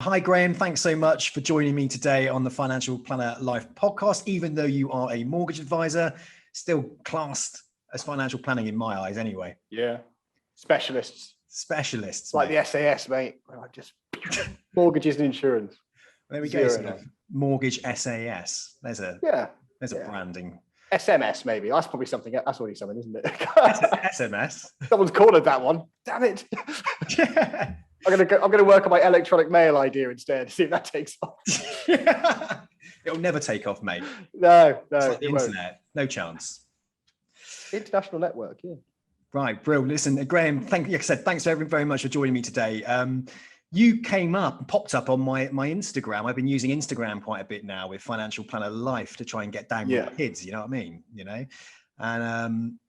Hi, Graham. Thanks so much for joining me today on the Financial Planner Life podcast. Even though you are a mortgage advisor, still classed as financial planning in my eyes anyway. Yeah. Specialists. Like mate. the SAS, mate. Just mortgages and insurance. There we go. Sort of mortgage SAS. There's a branding. SMS, maybe. That's probably something. That's already something, isn't it? SMS. Someone's called it that one. Damn it. Yeah. I'm gonna work on my electronic mail idea instead. See if that takes off. It'll never take off, mate. No, it's like the internet. Won't. No chance. International network, yeah. Right, brilliant. Listen, Graham, like I said, thanks very much for joining me today. You popped up on my Instagram. I've been using Instagram quite a bit now with Financial Planner Life to try and get down with kids. You know what I mean? You know, and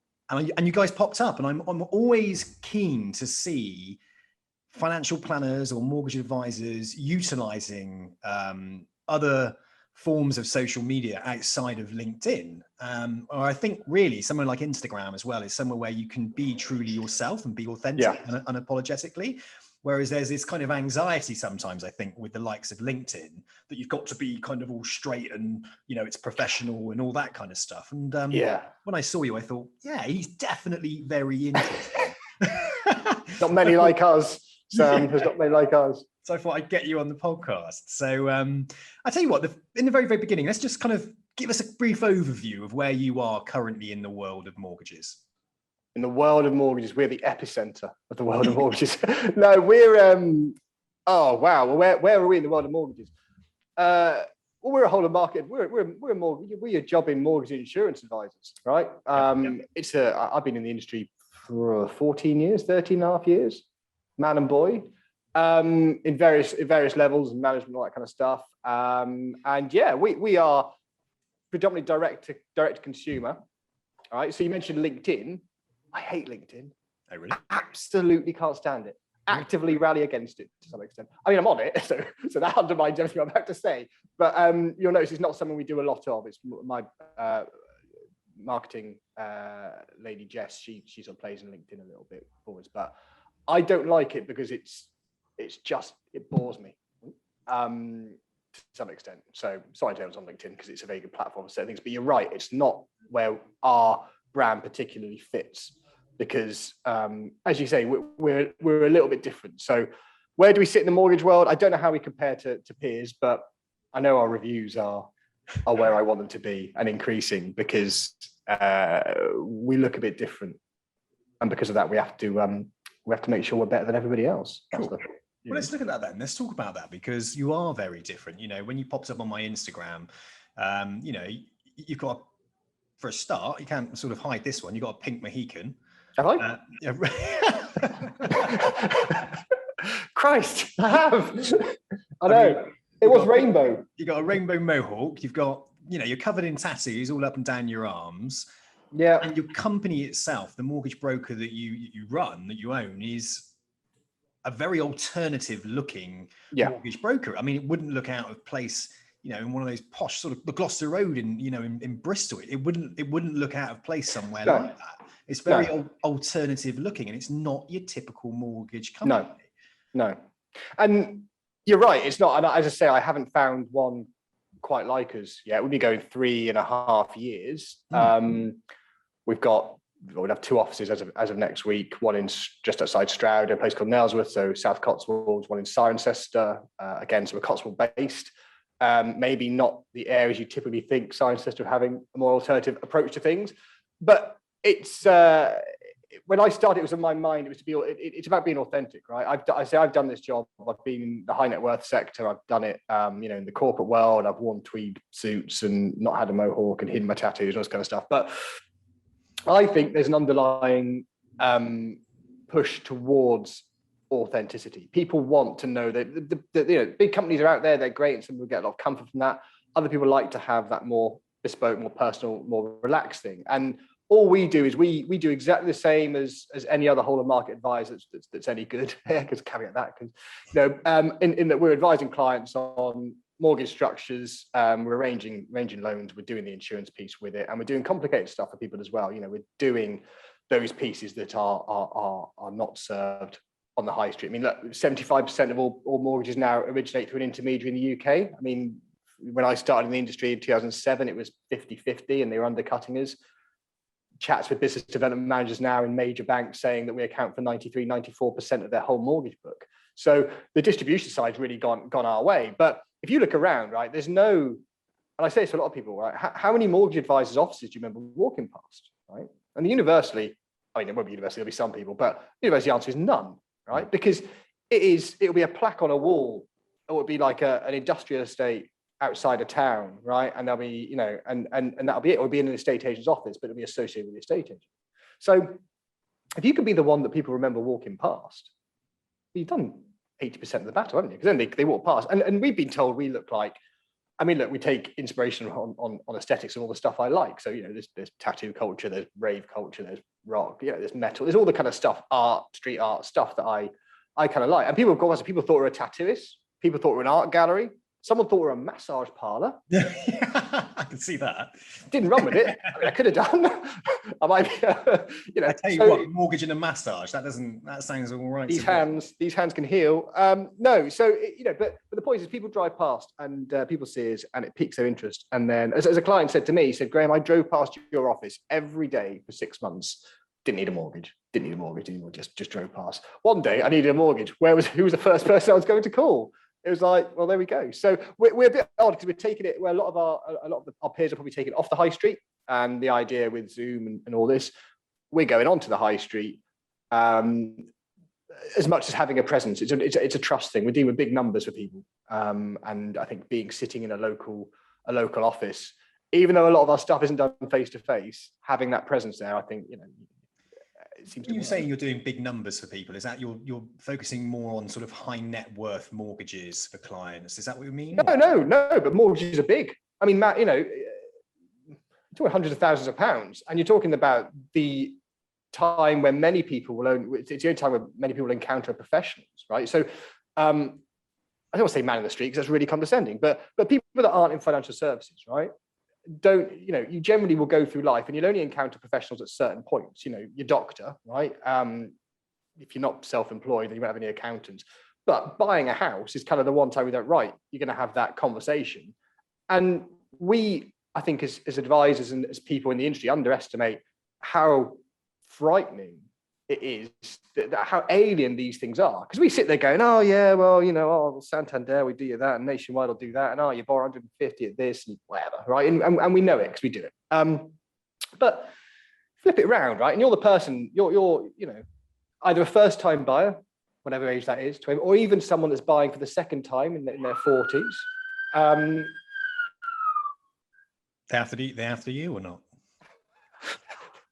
you guys popped up, and I'm always keen to see financial planners or mortgage advisors utilizing other forms of social media outside of LinkedIn. Or I think really somewhere like Instagram as well is somewhere where you can be truly yourself and be authentic and unapologetically. Whereas there's this kind of anxiety sometimes, I think, with the likes of LinkedIn, that you've got to be kind of all straight and, you know, it's professional and all that kind of stuff. And when I saw you, I thought, yeah, he's definitely very interesting. Not many like us. Sam, there's not many like us. So I thought I'd get you on the podcast. So I tell you what, in the very, very beginning, let's just kind of give us a brief overview of where you are currently in the world of mortgages. In the world of mortgages, we're the epicenter of the world of mortgages. No, we're oh wow. Well, where are we in the world of mortgages? Well, we're a whole of market. We're a job in mortgage insurance advisors, right? I've been in the industry for 14 years, 13 and a half years, man and boy, in various levels and management, all that kind of stuff. And yeah, we are predominantly direct to consumer. All right. So you mentioned LinkedIn. I hate LinkedIn. Oh, really? I absolutely can't stand it. Actively rally against it to some extent. I mean, I'm on it, so that undermines everything I'm about to say. But you'll notice it's not something we do a lot of. It's my marketing lady, Jess. She sort of plays in LinkedIn a little bit for us, but I don't like it because it bores me to some extent. So sorry, I was on LinkedIn because it's a very good platform for certain things. But you're right, it's not where our brand particularly fits because, as you say, we're a little bit different. So where do we sit in the mortgage world? I don't know how we compare to peers, but I know our reviews are where I want them to be and increasing because we look a bit different, and because of that, we have to make sure we're better than everybody else. Cool. Well, let's look at that then. Let's talk about that because you are very different. You know, when you popped up on my Instagram, you know, you've got, for a start, you can't sort of hide this one. You've got a pink Mohican. Have I? Christ, I have. I know. It was rainbow. You got a rainbow mohawk. You've got, you know, you're covered in tattoos all up and down your arms. Yeah. And your company itself, the mortgage broker that you run, that you own, is a very alternative looking mortgage broker. I mean, it wouldn't look out of place, you know, in one of those posh sort of the Gloucester Road in Bristol. It wouldn't look out of place somewhere like that. It's very alternative looking, and it's not your typical mortgage company. No. And you're right, it's not. And as I say, I haven't found one quite like us yet. We'll be going 3.5 years. We'll have 2 offices as of next week. One in just outside Stroud, a place called Nailsworth, so South Cotswolds. One in Cirencester, again, so we're Cotswold based. Maybe not the areas you typically think Cirencester having a more alternative approach to things, but it's when I started, it was in my mind. It was it's about being authentic, right? I've done this job. I've been in the high net worth sector. I've done it, you know, in the corporate world. I've worn tweed suits and not had a mohawk and hidden my tattoos and all this kind of stuff. But I think there's an underlying push towards authenticity. People want to know that you know, big companies are out there. They're great, and some people get a lot of comfort from that. Other people like to have that more bespoke, more personal, more relaxed thing. And all we do is we do exactly the same as any other whole of market advisor that's any good. Because caveat that, because you know, in that we're advising clients on mortgage structures, we're arranging loans, we're doing the insurance piece with it, and we're doing complicated stuff for people as well. You know, we're doing those pieces that are not served on the high street. I mean, look, 75% of all mortgages now originate through an intermediary in the UK. I mean, when I started in the industry in 2007, it was 50-50 and they were undercutting us. Chats with business development managers now in major banks saying that we account for 93-94% of their whole mortgage book. So the distribution side's really gone our way. But if you look around, right, there's no, and I say this to a lot of people, right, how many mortgage advisors' offices do you remember walking past, right? And universally, I mean, it won't be universally, there'll be some people, but universally the answer is none, right? Because it'll be a plaque on a wall, or it'll be like an industrial estate outside of town, right? And there'll be, you know, and that'll be it. It'll be in an estate agent's office, but it'll be associated with the estate agent. So if you can be the one that people remember walking past, you've done 80% of the battle, haven't you? Because then they walk past. And we've been told we look like, I mean, look, we take inspiration on aesthetics and all the stuff I like. So, you know, there's tattoo culture, there's rave culture, there's rock, you know, there's metal, there's all the kind of stuff, art, street art stuff that I kind of like. And people thought we were a tattooist, people thought we were an art gallery. Someone thought we were a massage parlor. I can see that. Didn't run with it. I mean, I could have done. I might be, you know. I tell you what, mortgage and a massage. That sounds all right. These hands can heal. No, so you know, but the point is, people drive past and people see us, and it piques their interest. And then, as a client said to me, he said, "Graham, I drove past your office every day for 6 months. Didn't need a mortgage. Just drove past. One day, I needed a mortgage. Who was the first person I was going to call?" It was like, well, there we go. So we're a bit odd because we're taking it where a lot of our peers are probably taking it off the high street. And the idea with Zoom and all this, we're going onto the high street as much as having a presence. It's a trust thing. We're dealing with big numbers for people, and I think sitting in a local office, even though a lot of our stuff isn't done face to face, having that presence there, I think, you know. You're saying you're doing big numbers for people. Is that you're focusing more on sort of high net worth mortgages for clients? Is that what you mean? No. But mortgages are big. I mean, Matt, you know, you're talking hundreds of thousands of pounds, and you're talking about the time when many people it's the only time when many people encounter professionals, right? So, I don't want to say man in the street because that's really condescending, but people that aren't in financial services, right? You generally will go through life and you'll only encounter professionals at certain points. You know, your doctor, right? If you're not self-employed, then you won't have any accountants. But buying a house is kind of the one time we don't, right, you're going to have that conversation. And we, I think, as advisors and as people in the industry, underestimate how frightening it is, how alien these things are. Because we sit there going, oh yeah, well, you know, oh, Santander, we do you that, and Nationwide will do that, and oh, you borrow 150 at this and whatever, right? And we know it because we do it. But flip it around, right? And you're the person, you're you know, either a first-time buyer, whatever age that is, or even someone that's buying for the second time in their 40s. They after you or not?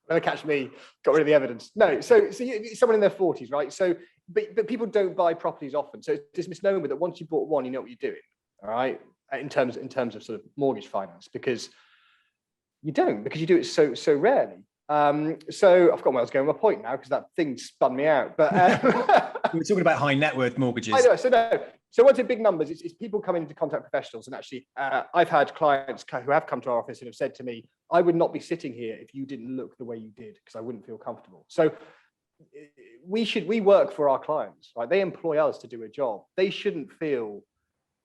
Never catch me, got rid of the evidence. No, so someone in their 40s, right? So, but people don't buy properties often. So it's this misnomer that once you bought one, you know what you're doing, all right? In terms of sort of mortgage finance, because you don't, because you do it so rarely. So I've got where I was going with my point now because that thing spun me out. But we're talking about high net worth mortgages. I know. So once in big numbers, it's people coming into contact professionals. And actually, I've had clients who have come to our office and have said to me, I would not be sitting here if you didn't look the way you did, because I wouldn't feel comfortable. So we work for our clients, right? They employ us to do a job. They shouldn't feel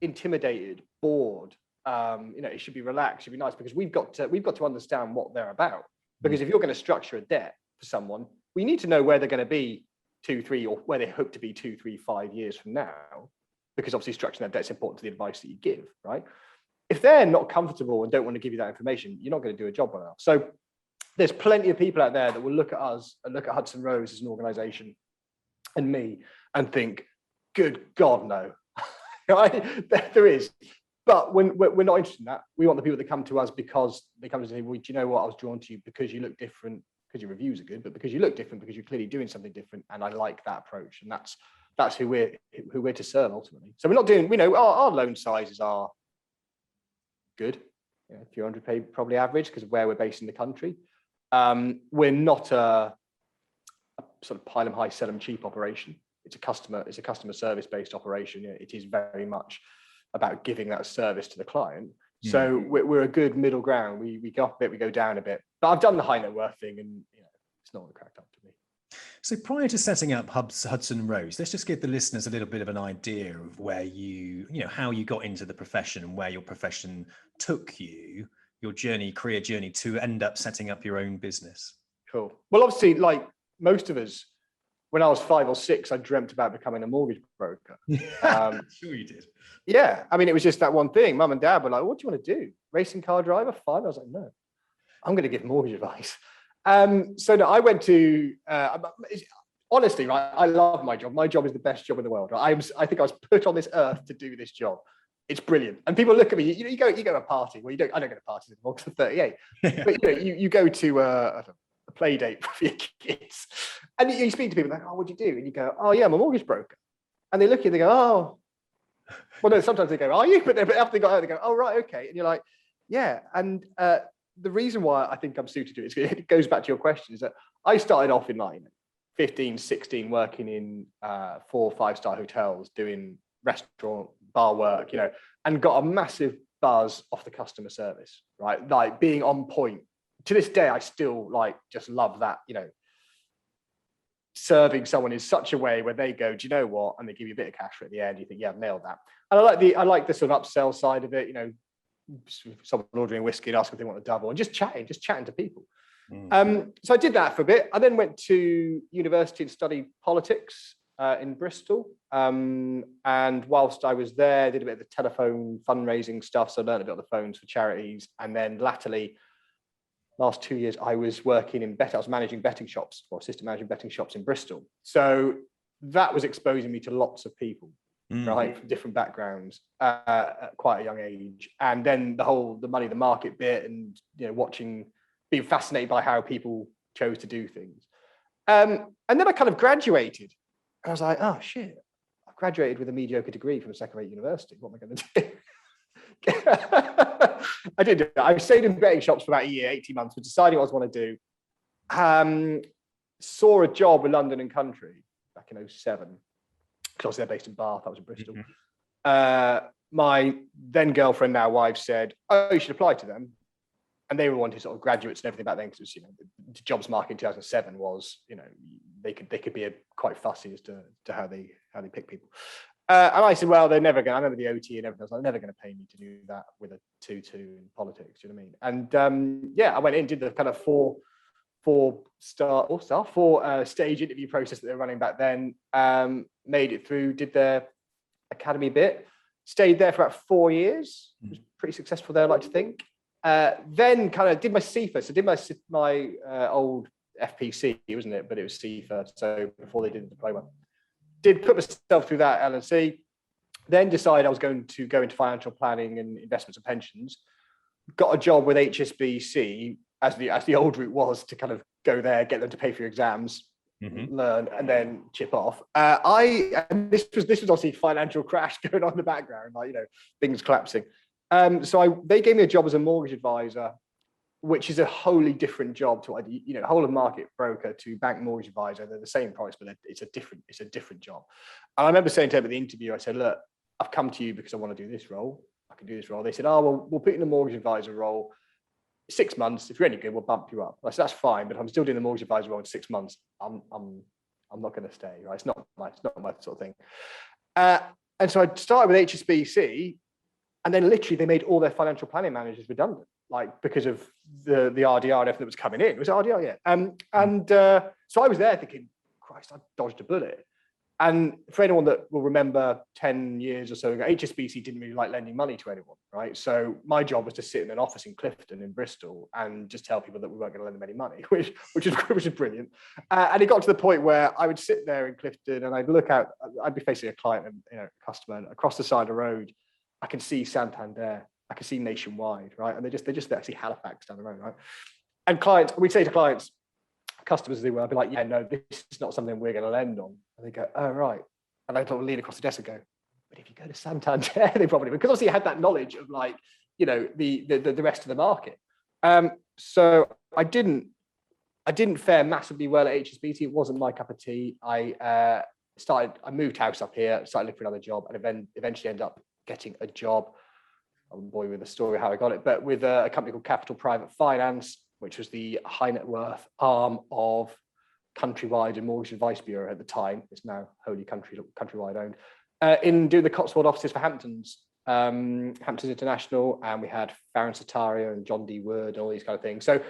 intimidated, bored. You know, it should be relaxed, it should be nice, because we've got to understand what they're about. Because if you're going to structure a debt for someone, we need to know where they're going to be 2, 3, or where they hope to be 2, 3, 5 years from now. Because obviously structuring that debt is important to the advice that you give, right? If they're not comfortable and don't want to give you that information, you're not going to do a job well enough. So there's plenty of people out there that will look at us and look at Hudson Rose as an organization and me and think, good God, no. Right? There is. But when we're not interested in that, we want the people that come to us because they come to say, well, do you know what? I was drawn to you because you look different, because your reviews are good, but because you look different, because you're clearly doing something different. And I like that approach. And that's who we're to serve ultimately. So we're not doing, our loan sizes are good, a few hundred pay, probably average, because of where we're based in the country. We're not a sort of pile them high, sell them cheap operation. It's a customer service based operation. It is very much about giving that service to the client. So we're a good middle ground. We go up a bit, we go down a bit. But I've done the high net worth thing, and it's not what cracked up to me. So prior to setting up Hudson Rose, let's just give the listeners a little bit of an idea of where how you got into the profession and where your profession took you, your journey, career journey to end up setting up your own business. Cool. Well, obviously, like most of us, when I was 5 or 6, I dreamt about becoming a mortgage broker. Sure you did. Yeah. I mean, it was just that one thing. Mum and dad were like, what do you want to do? Racing car driver? Fine. I was like, no, I'm going to give mortgage advice. So no, I went to, honestly, right, I love my job. My job is the best job in the world. Right? I think I was put on this earth to do this job. It's brilliant. And people look at me, you go to a party. Well, I don't go to parties anymore because I'm 38. But you go to a play date for your kids. And you speak to people like, oh, what do you do? And you go, oh yeah, I'm a mortgage broker. And they look at you, they go, oh. Well, no, sometimes they go, are you? But after they got out, they go, oh, right, okay. And you're like, yeah. And the reason why I think I'm suited to it goes back to your question, is that I started off in like 15, 16, working in 4 or 5-star hotels, doing restaurant, bar work, and got a massive buzz off the customer service, right? Like being on point. To this day, I still just love that, serving someone in such a way where they go, do you know what? And they give you a bit of cash at the end. You think, yeah, I've nailed that. And I like the sort of upsell side of it, someone ordering whiskey and asking if they want a double, and just chatting to people. So I did that for a bit. I then went to university and studied politics in Bristol. And whilst I was there, I did a bit of the telephone fundraising stuff. So I learned a bit on the phones for charities. And then latterly, last 2 years, I was working in I was managing betting shops, or assistant managing betting shops in Bristol. So that was exposing me to lots of people, right, from different backgrounds at quite a young age. And then the money, the market bit, and being fascinated by how people chose to do things. And then I kind of graduated. I was like, oh shit, I graduated with a mediocre degree from a second-rate university. What am I going to do? I did it. I stayed in betting shops for about a year, 18 months, but deciding what I was want to do. Saw a job with London and Country back in 2007, because they're based in Bath. I was in Bristol. My then girlfriend, now wife, said, oh, you should apply to them. And they were wanting sort of graduates and everything back then, because the jobs market in 2007 was, they could be quite fussy as to how they pick people. And I said, well, they're never going to, I remember the OT and everything, I was like, they're never going to pay me to do that with a 2-2 in politics, do you know what I mean? And I went in, did the kind of four stage interview process that they were running back then, made it through, did their academy bit, stayed there for about 4 years, was pretty successful there, I like to think. Then kind of did my CIFA, so did my old FPC, wasn't it? But it was CIFA, so before they did the diploma. Did put myself through that LNC, then decided I was going to go into financial planning and investments and pensions. Got a job with HSBC, as the old route was, to kind of go there, get them to pay for your exams, learn, and then chip off. This was obviously financial crash going on in the background, things collapsing. So they gave me a job as a mortgage advisor, which is a wholly different job to what I do. Whole of market broker to bank mortgage advisor. They're the same price, but it's a different job. And I remember saying to them at the interview, I said, look, I've come to you because I want to do this role. I can do this role. They said, oh, well, we'll put you in a mortgage advisor role. 6 months. If you're any good, we'll bump you up. I said, that's fine, but if I'm still doing the mortgage advisor role in 6 months, I'm not going to stay. Right? It's not my sort of thing. And so I started with HSBC, and then literally they made all their financial planning managers redundant, because of the RDR and everything that was coming in. It was RDR, yeah. So I was there thinking, Christ, I dodged a bullet. And for anyone that will remember 10 years or so ago, HSBC didn't really like lending money to anyone, right? So my job was to sit in an office in Clifton in Bristol and just tell people that we weren't going to lend them any money, which is brilliant. And it got to the point where I would sit there in Clifton and I'd look out, I'd be facing a client and customer, and across the side of the road, I can see Santander, I can see Nationwide, right? And they're just there. I see Halifax down the road, right? And we'd say to clients, customers as they were, I'd be like, yeah, no, this is not something we're going to lend on. And they go, oh, right. And I'd lean across the desk and go, but if you go to Santander, they probably, because obviously I had that knowledge of the rest of the market. So I didn't fare massively well at HSBC. It wasn't my cup of tea. I moved house up here, started looking for another job, and eventually ended up getting a job. I won't bore you with the story how I got it, but with a company called Capital Private Finance, which was the high net worth arm of countrywide and mortgage advice bureau at the time. It's now wholly countrywide owned. In doing the Cotswold offices for Hamptons International, and we had Farron Sataria and John D. Wood and all these kind of things. So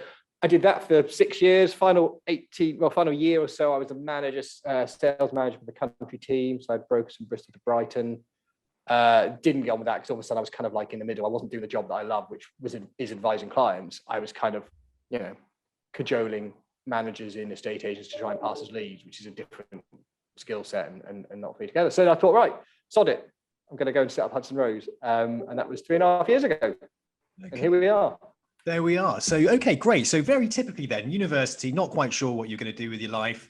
I did that for 6 years. Final year or so, I was a manager, sales manager for the country team. So I had brokers from Bristol to Brighton. Didn't get on with that because all of a sudden I was kind of like in the middle. I wasn't doing the job that I love, which is advising clients. I was kind of, cajoling managers in estate agents to try and pass as leads, which is a different skill set and not for me together. So I thought, right, sod it. I'm going to go and set up Hudson Rose. And that was 3.5 years ago. Okay. And here we are. There we are. So, okay, great. So very typically then, university, not quite sure what you're going to do with your life.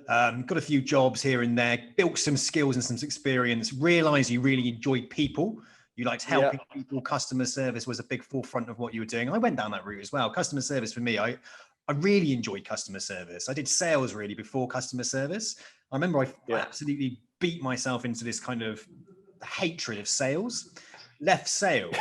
Got a few jobs here and there, built some skills and some experience, realized you really enjoyed people. You liked helping people. Customer service was a big forefront of what you were doing. I went down that route as well. Customer service for me, I really enjoyed customer service. I did sales really before customer service. I remember I absolutely beat myself into this kind of hatred of sales, left sales,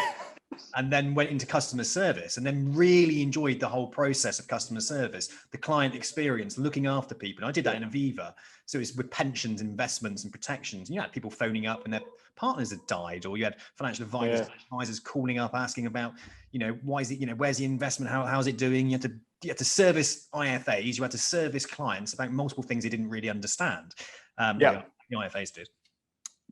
and then went into customer service, and then really enjoyed the whole process of customer service, the client experience, looking after people. And I did that in Aviva. So it's with pensions, investments and protections. And you had people phoning up and their partners had died, or you had financial advisors calling up, asking about, why is it, where's the investment? How's it doing? You had to service IFAs, you had to service clients about multiple things they didn't really understand. The IFAs did.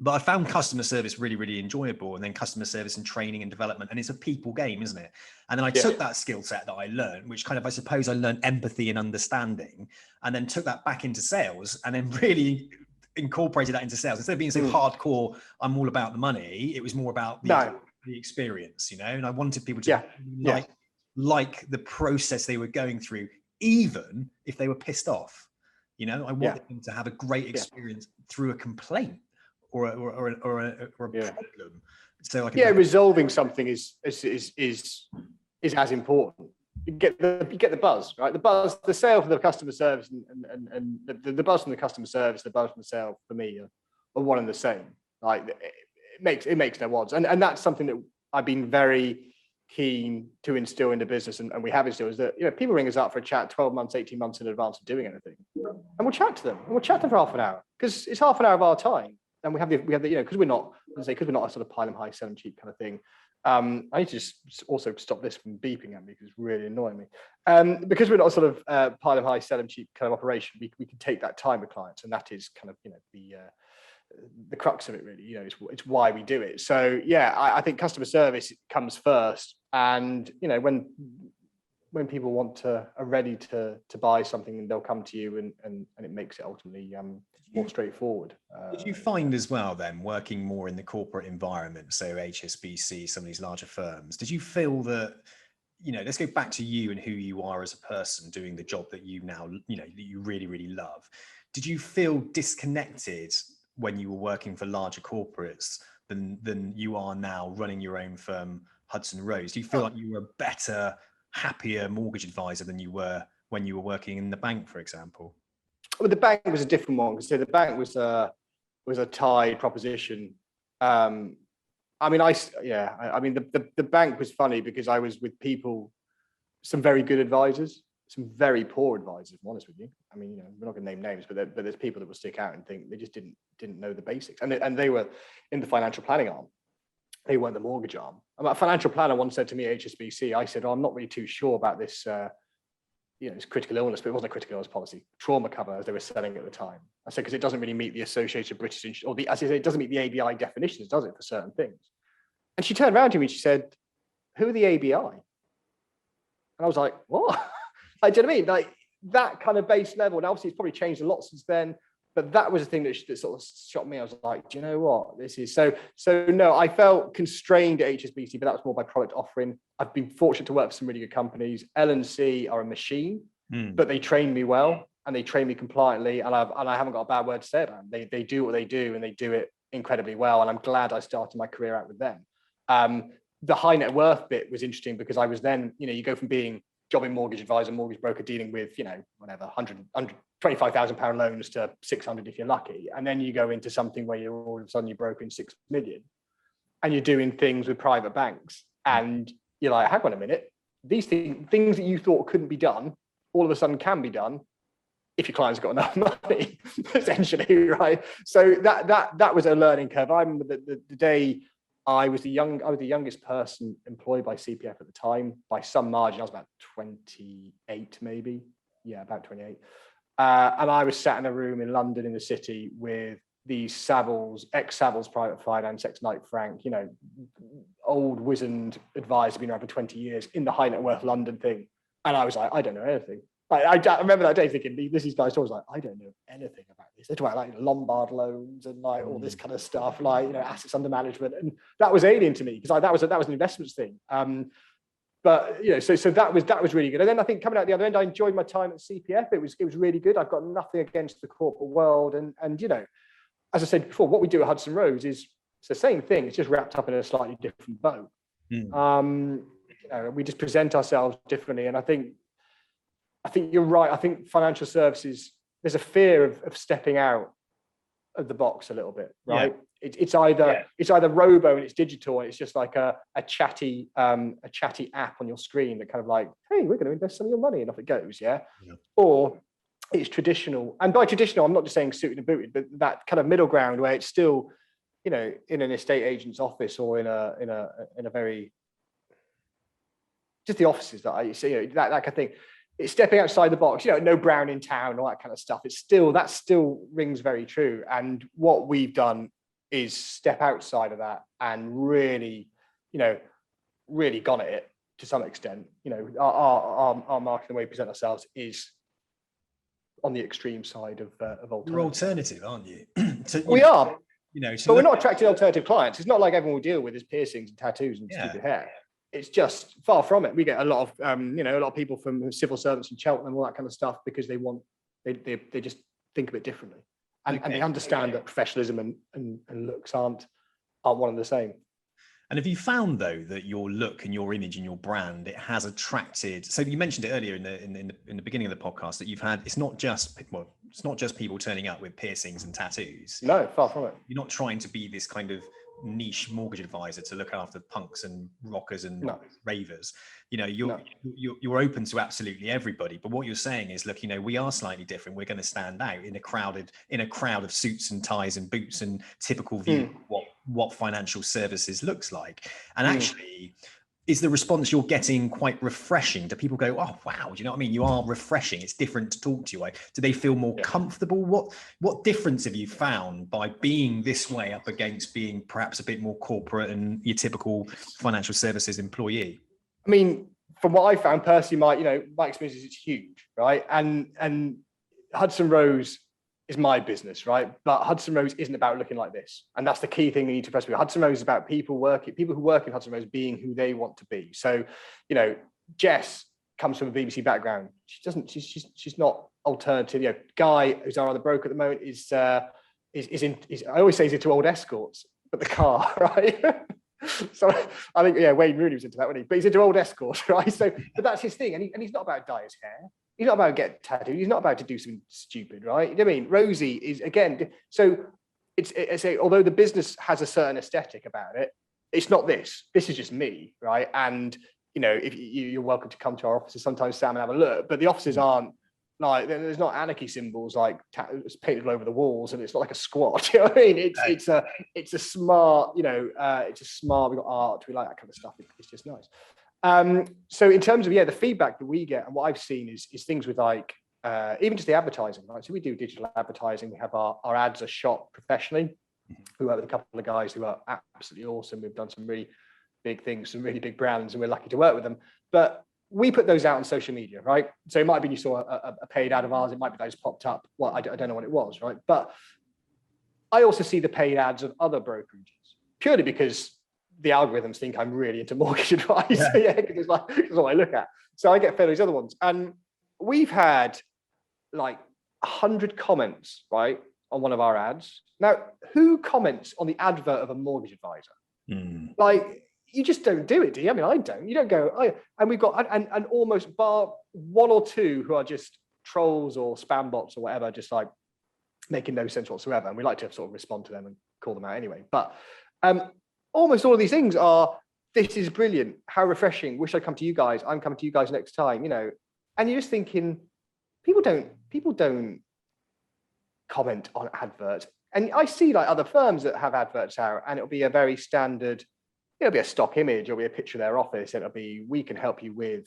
But I found customer service really, really enjoyable, and then customer service and training and development. And it's a people game, isn't it? And then I took that skill set that I learned, which kind of, I suppose I learned empathy and understanding, and then took that back into sales and then really incorporated that into sales. Instead of being so hardcore, I'm all about the money, it was more about the experience, and I wanted people to like the process they were going through, even if they were pissed off. I wanted them to have a great experience through a complaint or a problem. So resolving something is as important. You get the buzz, right? The buzz, the sale for the customer service, and the buzz from the customer service, the buzz from the sale for me are one and the same. Like it makes no odds, and that's something that I've been very keen to instill in the business, and we have instilled, is that people ring us up for a chat 12 months, 18 months in advance of doing anything, and we'll chat to them. For half an hour, because it's half an hour of our time. And we have the because we're not a sort of pile them high, sell them cheap kind of thing. I need to just also stop this from beeping at me because it's really annoying me. Because we're not a sort of pile them high, sell them cheap kind of operation, we can take that time with clients, and that is kind of the crux of it really. It's why we do it. So I think customer service comes first, and when people are ready to buy something, they'll come to you, and it makes it ultimately more straightforward. Did you find as well then, working more in the corporate environment, so HSBC, some of these larger firms, did you feel that, let's go back to you and who you are as a person doing the job that you now, that you really, really love. Did you feel disconnected when you were working for larger corporates than you are now running your own firm, Hudson Rose? Do you feel like you were a better, happier mortgage advisor than you were when you were working in the bank, for example? Well, the bank was a different one, because the bank was a tied proposition. The bank was funny because I was with people, some very good advisors, some very poor advisors, if I'm honest with you. We're not going to name names, but there's people that will stick out and think they just didn't know the basics, and they were in the financial planning arm. They weren't the mortgage arm. A financial planner once said to me at HSBC, I said, I'm not really too sure about this, it's critical illness, but it wasn't a critical illness policy, trauma cover, as they were selling at the time. I said, because it doesn't really meet the Associated British, it doesn't meet the ABI definitions, does it, for certain things? And she turned around to me and she said, who are the ABI? And I was like, what? Do you know what I mean? Like that kind of base level. And obviously it's probably changed a lot since then, but that was the thing that sort of shocked me. I was like, do you know what? This is so no, I felt constrained at HSBC, but that was more by product offering. I've been fortunate to work for some really good companies. L&C are a machine, but they train me well and they train me compliantly, and I haven't got a bad word to say about them. They do what they do, and they do it incredibly well. And I'm glad I started my career out with them. The high net worth bit was interesting because I was then, you go from being jobbing mortgage advisor, mortgage broker, dealing with, whatever, 125,000 pound loans to 600 if you're lucky. And then you go into something where you're all of a sudden you're brokering 6 million and you're doing things with private banks. And you're like, hang on a minute, these things that you thought couldn't be done, all of a sudden can be done if your client's got enough money, essentially, right? So that was a learning curve. I remember the day I was the youngest person employed by CPF at the time by some margin. I was about 28, maybe. Yeah, about 28. And I was sat in a room in London in the city with these Savills, ex-Savills Private Finance, ex-Knight Frank, old wizened advisor, been around for 20 years in the high net worth London thing. And I was like, I don't know anything. I remember that day thinking, these guys always like, I don't know anything about this. They talk about like Lombard loans and like all this kind of stuff, like, assets under management. And that was alien to me because that was an investments thing. But so that was really good. And then I think coming out the other end, I enjoyed my time at CPF. It was really good. I've got nothing against the corporate world. And as I said before, what we do at Hudson Roads is it's the same thing. It's just wrapped up in a slightly different bow. We just present ourselves differently. And I think you're right. I think financial services, there's a fear of stepping out of the box a little bit, right? Yeah. It's either robo and it's digital and it's just like a chatty app on your screen that kind of like, hey, we're going to invest some of your money and off it goes, yeah. Or it's traditional, and by traditional, I'm not just saying suited and booted, but that kind of middle ground where it's still, in an estate agent's office or in a very, just the offices that I see, that kind of thing. It's stepping outside the box, no brown in town, all that kind of stuff. That still rings very true. And what we've done is step outside of that and really, really gone at it to some extent. Our marketing, the way we present ourselves is on the extreme side of alternative. You're alternative, aren't you? We are. But we're not attracting alternative clients. It's not like everyone we deal with is piercings and tattoos and stupid hair. It's just far from it. We get a lot of, a lot of people from civil servants in Cheltenham, all that kind of stuff, because they just think a bit differently, and they understand that professionalism and looks aren't one and the same. And have you found though that your look and your image and your brand, it has attracted? So you mentioned it earlier in the beginning of the podcast that you've had. It's not just people turning up with piercings and tattoos. No, far from it. You're not trying to be this kind of niche mortgage advisor to look after punks and rockers and ravers. You're open to absolutely everybody, but what you're saying is, look, we are slightly different. We're going to stand out in a crowd of suits and ties and boots and typical view of what financial services looks like. And actually, is the response you're getting quite refreshing? Do people go, oh wow, do you know what I mean? You are refreshing. It's different to talk to you. Do they feel more comfortable? What difference have you found by being this way up against being perhaps a bit more corporate and your typical financial services employee? I mean, from what I found personally, my experience is it's huge, right? And Hudson Rose is my business, right? But Hudson Rose isn't about looking like this. And that's the key thing we need to press with. Hudson Rose is about people who work in Hudson Rose being who they want to be. So, Jess comes from a BBC background. She's not alternative. Guy, who's our other broker at the moment, is I always say he's into old escorts, but the car, right? So I think, Wayne Rooney was into that, wasn't he? But he's into old escorts, right? So, but that's his thing. And he's not about dye his hair. He's not about to get tattooed. He's not about to do something stupid, right? You know what I mean? Rosie is, again, so it's although the business has a certain aesthetic about it, it's not this. This is just me, right? And, if you're welcome to come to our offices sometimes, Sam, and have a look, but the offices aren't like, there's not anarchy symbols like painted all over the walls, and it's not like a squat. You know what I mean? It's a smart, we've got art, we like that kind of stuff. It's just nice. So in terms of the feedback that we get and what I've seen is things with like even just the advertising, right? So we do digital advertising. We have our ads are shot professionally. We work with a couple of guys who are absolutely awesome. We've done some really big things, some really big brands, and we're lucky to work with them. But we put those out on social media, right? So it might have been you saw a paid ad of ours. It might be those popped up. Well, I don't know what it was, right? But I also see the paid ads of other brokerages purely because the algorithms think I'm really into mortgage advice. Because that's what I look at. So I get fed those other ones. And we've had like 100 comments, right, on one of our ads. Now, who comments on the advert of a mortgage advisor? Like, you just don't do it, do you? I mean, I don't. You don't go, and we've got, and almost bar one or two who are just trolls or spam bots or whatever, just like making no sense whatsoever. And we like to sort of respond to them and call them out anyway. But almost all of these things are, this is brilliant. How refreshing. Wish I'd come to you guys. I'm coming to you guys next time, And you're just thinking, people don't comment on adverts. And I see like other firms that have adverts out, and it'll be a very standard, it'll be a stock image, it'll be a picture of their office, it'll be, we can help you with,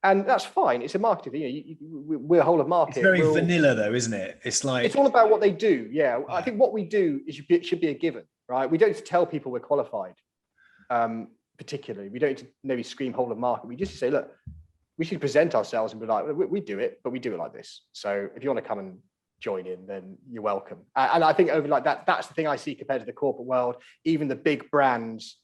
and that's fine. It's a marketing, we're a whole of market. It's very vanilla though, isn't it? It's like, it's all about what they do. Yeah. I think what we do is it should be a given, right? We don't need to tell people we're qualified. Particularly, we don't need to maybe scream whole of market. We just say, look, we should present ourselves and be like, we do it, but we do it like this. So if you want to come and join in, then you're welcome. And I think over like that, that's the thing I see compared to the corporate world. Even the big brands,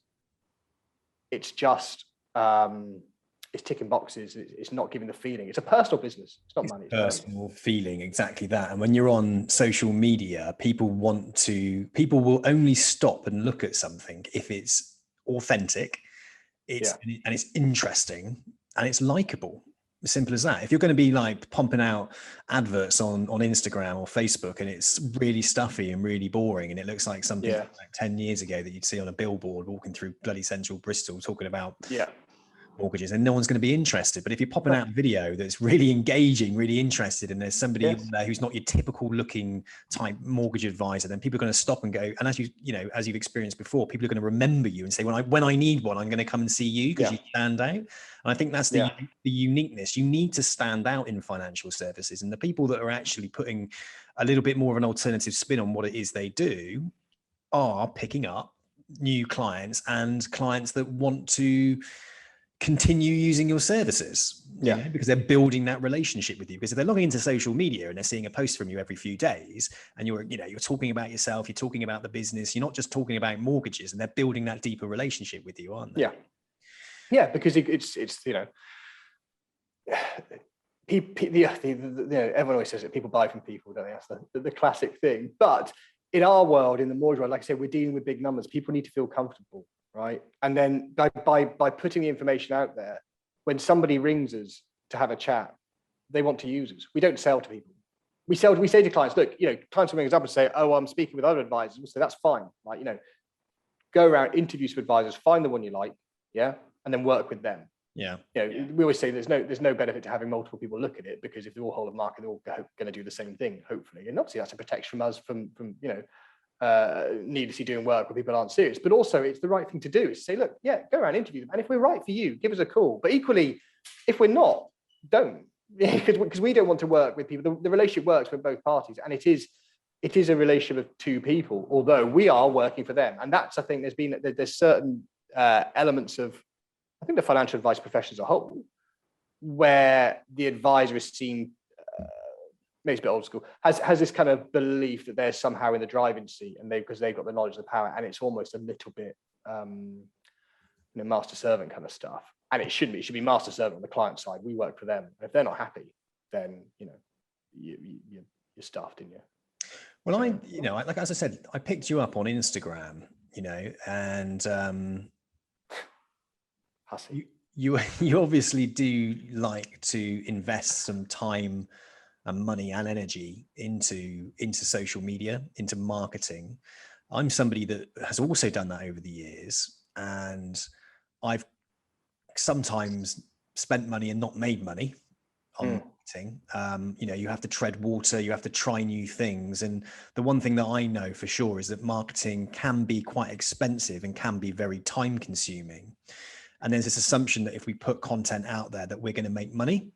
it's just it's ticking boxes. It's not giving the feeling. It's a personal business. It's not money. It's personal feeling, exactly that. And when you're on social media, people will only stop and look at something if it's authentic, and it's interesting and it's likable. As simple as that. If you're going to be like pumping out adverts on Instagram or Facebook and it's really stuffy and really boring and it looks like something like 10 years ago that you'd see on a billboard walking through bloody central Bristol talking about mortgages, and no one's going to be interested. But if you're popping out a video that's really engaging, really interested, and there's somebody there who's not your typical looking type mortgage advisor, then people are going to stop and go, and as you've experienced before, people are going to remember you and say, when I need one, I'm going to come and see you because you stand out. And I think that's the uniqueness. You need to stand out in financial services, and the people that are actually putting a little bit more of an alternative spin on what it is they do are picking up new clients and clients that want to continue using your services, because they're building that relationship with you. Because if they're logging into social media and they're seeing a post from you every few days, and you're talking about yourself, you're talking about the business, you're not just talking about mortgages, and they're building that deeper relationship with you, aren't they? Because it's everyone always says that people buy from people, don't they? That's the classic thing. But in our world, in the mortgage world, like I said, we're dealing with big numbers. People need to feel comfortable. Right. And then by putting the information out there, when somebody rings us to have a chat, they want to use us. We don't sell to people. We say to clients, look, clients will ring us up and say, oh, I'm speaking with other advisors. We'll say, that's fine. Like, go around, interview some advisors, find the one you like. And then work with them. We always say there's no benefit to having multiple people look at it, because if they're all whole of market, they're all going to do the same thing, hopefully. And obviously that's a protection from us from needlessly doing work where people aren't serious, but also it's the right thing to do is say, look, go around, interview them, and if we're right for you, give us a call. But equally, if we're not, don't, because we don't want to work with people. The relationship works with both parties, and it is a relationship of two people, although we are working for them. And that's, I think, there's certain elements of, I think, the financial advice profession as a whole, where the advisor is seen, maybe it's a bit old school, has this kind of belief that they're somehow in the driving seat, and because they've got the knowledge and the power, and it's almost a little bit master servant kind of stuff. And it shouldn't be. It should be master servant on the client side. We work for them. If they're not happy, then you're stuffed, in you. Well, like as I said, I picked you up on Instagram, and you obviously do like to invest some time and money and energy into social media, into marketing. I'm somebody that has also done that over the years, and I've sometimes spent money and not made money on marketing. You have to tread water, you have to try new things. And the one thing that I know for sure is that marketing can be quite expensive and can be very time consuming. And there's this assumption that if we put content out there that we're going to make money.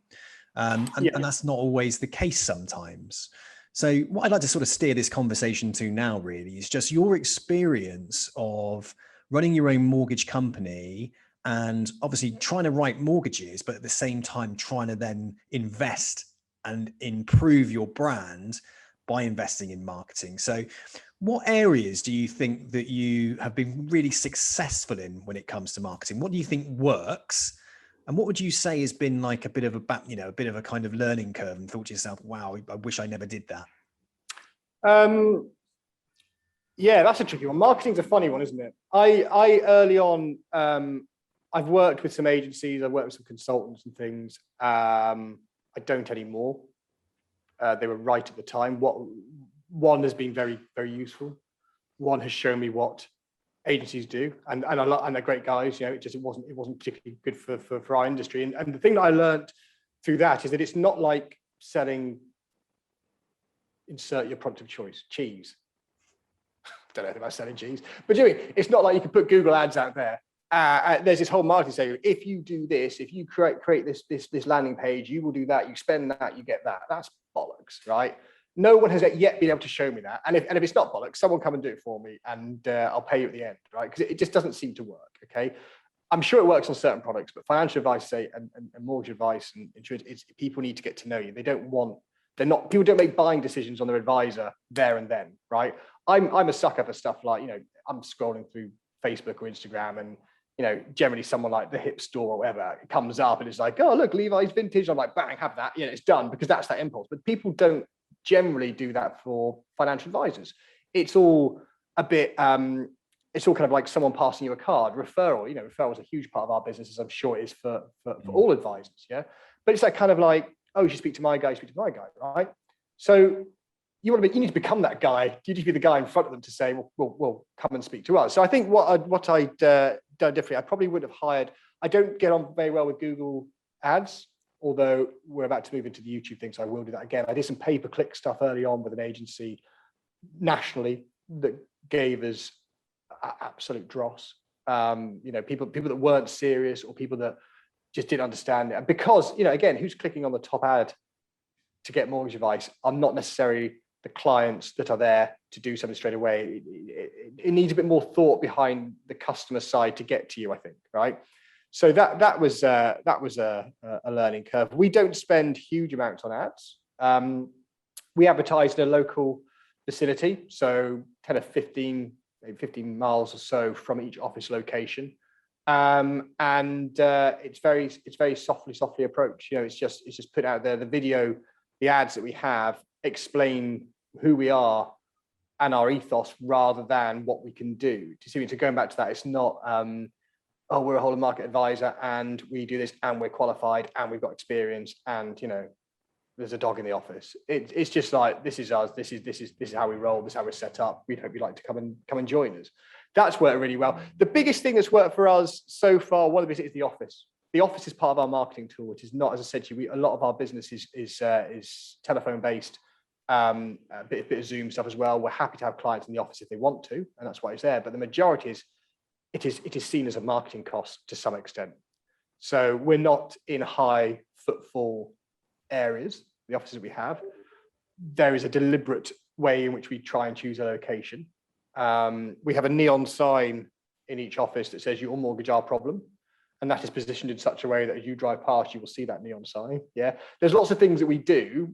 And that's not always the case sometimes. So what I'd like to sort of steer this conversation to now really is just your experience of running your own mortgage company and obviously trying to write mortgages, but at the same time trying to then invest and improve your brand by investing in marketing. So what areas do you think that you have been really successful in when it comes to marketing? What do you think works? And what would you say has been like a bit of a kind of learning curve, and thought to yourself, wow, I wish I never did that? That's a tricky one. Marketing's a funny one, isn't it? I early on, I've worked with some agencies, I've worked with some consultants and things. I don't anymore. They were right at the time. One has been very, very useful. One has shown me what agencies do, and they're great guys. It wasn't particularly good for our industry. And the thing that I learned through that is that it's not like selling, insert your product of choice, cheese. Don't know if I'm selling cheese, but it's not like you can put Google ads out there. There's this whole marketing saying, if you do this, if you create this landing page, you will do that, you spend that, you get that. That's bollocks, right? No one has yet been able to show me that. And if it's not bollocks, someone come and do it for me, and I'll pay you at the end, right? Because it just doesn't seem to work, okay? I'm sure it works on certain products, but financial advice, and mortgage advice and insurance, people need to get to know you. People don't make buying decisions on their advisor there and then, right? I'm a sucker for stuff like, I'm scrolling through Facebook or Instagram, and generally someone like the hip store or whatever, it comes up and it's like, oh, look, Levi's vintage. I'm like, bang, have that. It's done, because that's that impulse. But people don't generally do that for financial advisors. It's all a bit, it's all kind of like someone passing you a card. Referral, referral is a huge part of our business, as I'm sure it is for all advisors. Yeah. But it's that kind of like, oh, you should speak to my guy, speak to my guy, right? So you need to become that guy. You need to be the guy in front of them to say, well, come and speak to us. So I think what I'd done differently, I probably would have hired. I don't get on very well with Google ads, although we're about to move into the YouTube thing, so I will do that again. I did some pay-per-click stuff early on with an agency nationally that gave us absolute dross. People that weren't serious, or people that just didn't understand it. And because, again, who's clicking on the top ad to get mortgage advice are not necessarily the clients that are there to do something straight away. It needs a bit more thought behind the customer side to get to you, I think, right? So that was a learning curve. We don't spend huge amounts on ads. We advertise in a local facility, so 10 or 15 miles or so from each office location. It's very softly approach. It's just put out there. The video, the ads that we have explain who we are and our ethos rather than what we can do. To going back to that, it's not we're a whole of market advisor and we do this and we're qualified and we've got experience and there's a dog in the office. It's just like, this is us. This is how we roll. This is how we're set up. We'd hope you'd like to come and join us. That's worked really well. The biggest thing that's worked for us so far, one of it is the office. The office is part of our marketing tool, which is not, as I said to you, a lot of our business is telephone based, a bit of Zoom stuff as well. We're happy to have clients in the office if they want to, and that's why it's there. But the majority it is seen as a marketing cost to some extent. So we're not in high footfall areas, the offices we have. There is a deliberate way in which we try and choose a location. We have a neon sign in each office that says your mortgage our problem. And that is positioned in such a way that as you drive past, you will see that neon sign. Yeah. There's lots of things that we do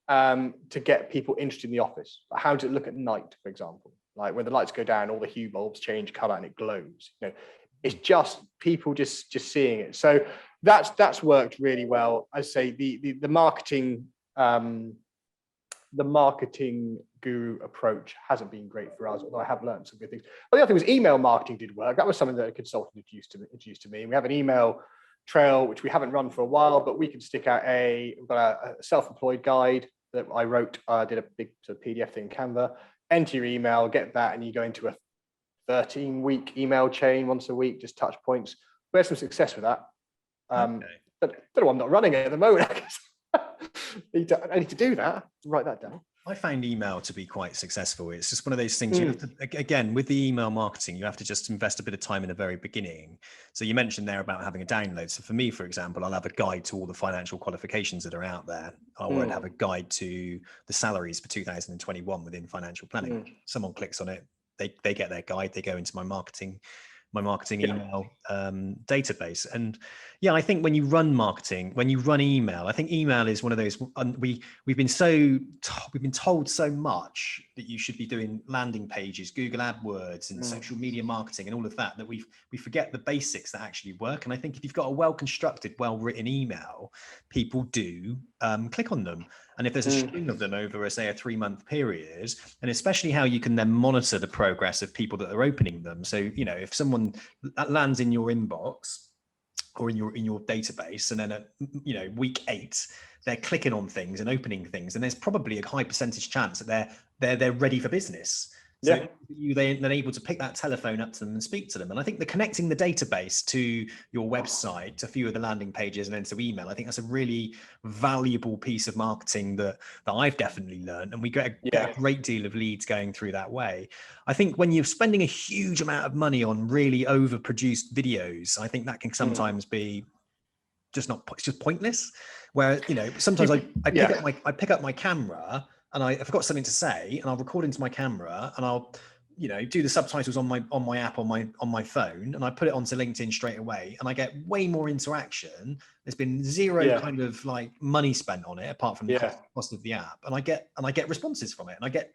to get people interested in the office. How does it look at night, for example? Like when the lights go down, all the hue bulbs change color and it glows. It's just people just seeing it. So that's worked really well. I say the marketing guru approach hasn't been great for us, although I have learned some good things. But the other thing was email marketing did work. That was something that a consultant introduced to me. And we have an email trail, which we haven't run for a while, but we can stick out we've got a self-employed guide that I wrote. I did a big sort of PDF thing in Canva. Enter your email, get that, and you go into a 13-week email chain once a week, just touch points. We had some success with that. Don't know why I'm not running it at the moment. I need to do that. Write that down. I found email to be quite successful. It's just one of those things you have to, again, with the email marketing, you have to just invest a bit of time in the very beginning. So you mentioned there about having a download. So for me, for example, I'll have a guide to all the financial qualifications that are out there. I would have a guide to the salaries for 2021 within financial planning. Someone clicks on it, they get their guide, they go into my marketing email database. And yeah, I think when you run email, I think email is one of those, we've been told so much that you should be doing landing pages, Google AdWords and social media marketing and all of that we forget the basics that actually work. And I think if you've got a well-constructed, well-written email, people do click on them. And if there's a string of them over, say, a 3-month period, and especially how you can then monitor the progress of people that are opening them. So, if someone lands in your inbox or in your database, and then at week 8, they're clicking on things and opening things, and there's probably a high percentage chance that they're ready for business. So you then able to pick that telephone up to them and speak to them. And I think connecting the database to your website, to a few of the landing pages, and then to email, I think that's a really valuable piece of marketing that I've definitely learned. And we get a great deal of leads going through that way. I think when you're spending a huge amount of money on really overproduced videos, I think that can sometimes be it's just pointless. Where, sometimes I pick up my camera and I've got something to say, and I'll record into my camera, and I'll, do the subtitles on my app on my phone, and I put it onto LinkedIn straight away, and I get way more interaction. There's been zero kind of like money spent on it apart from the cost of the app, and I get responses from it, and I get,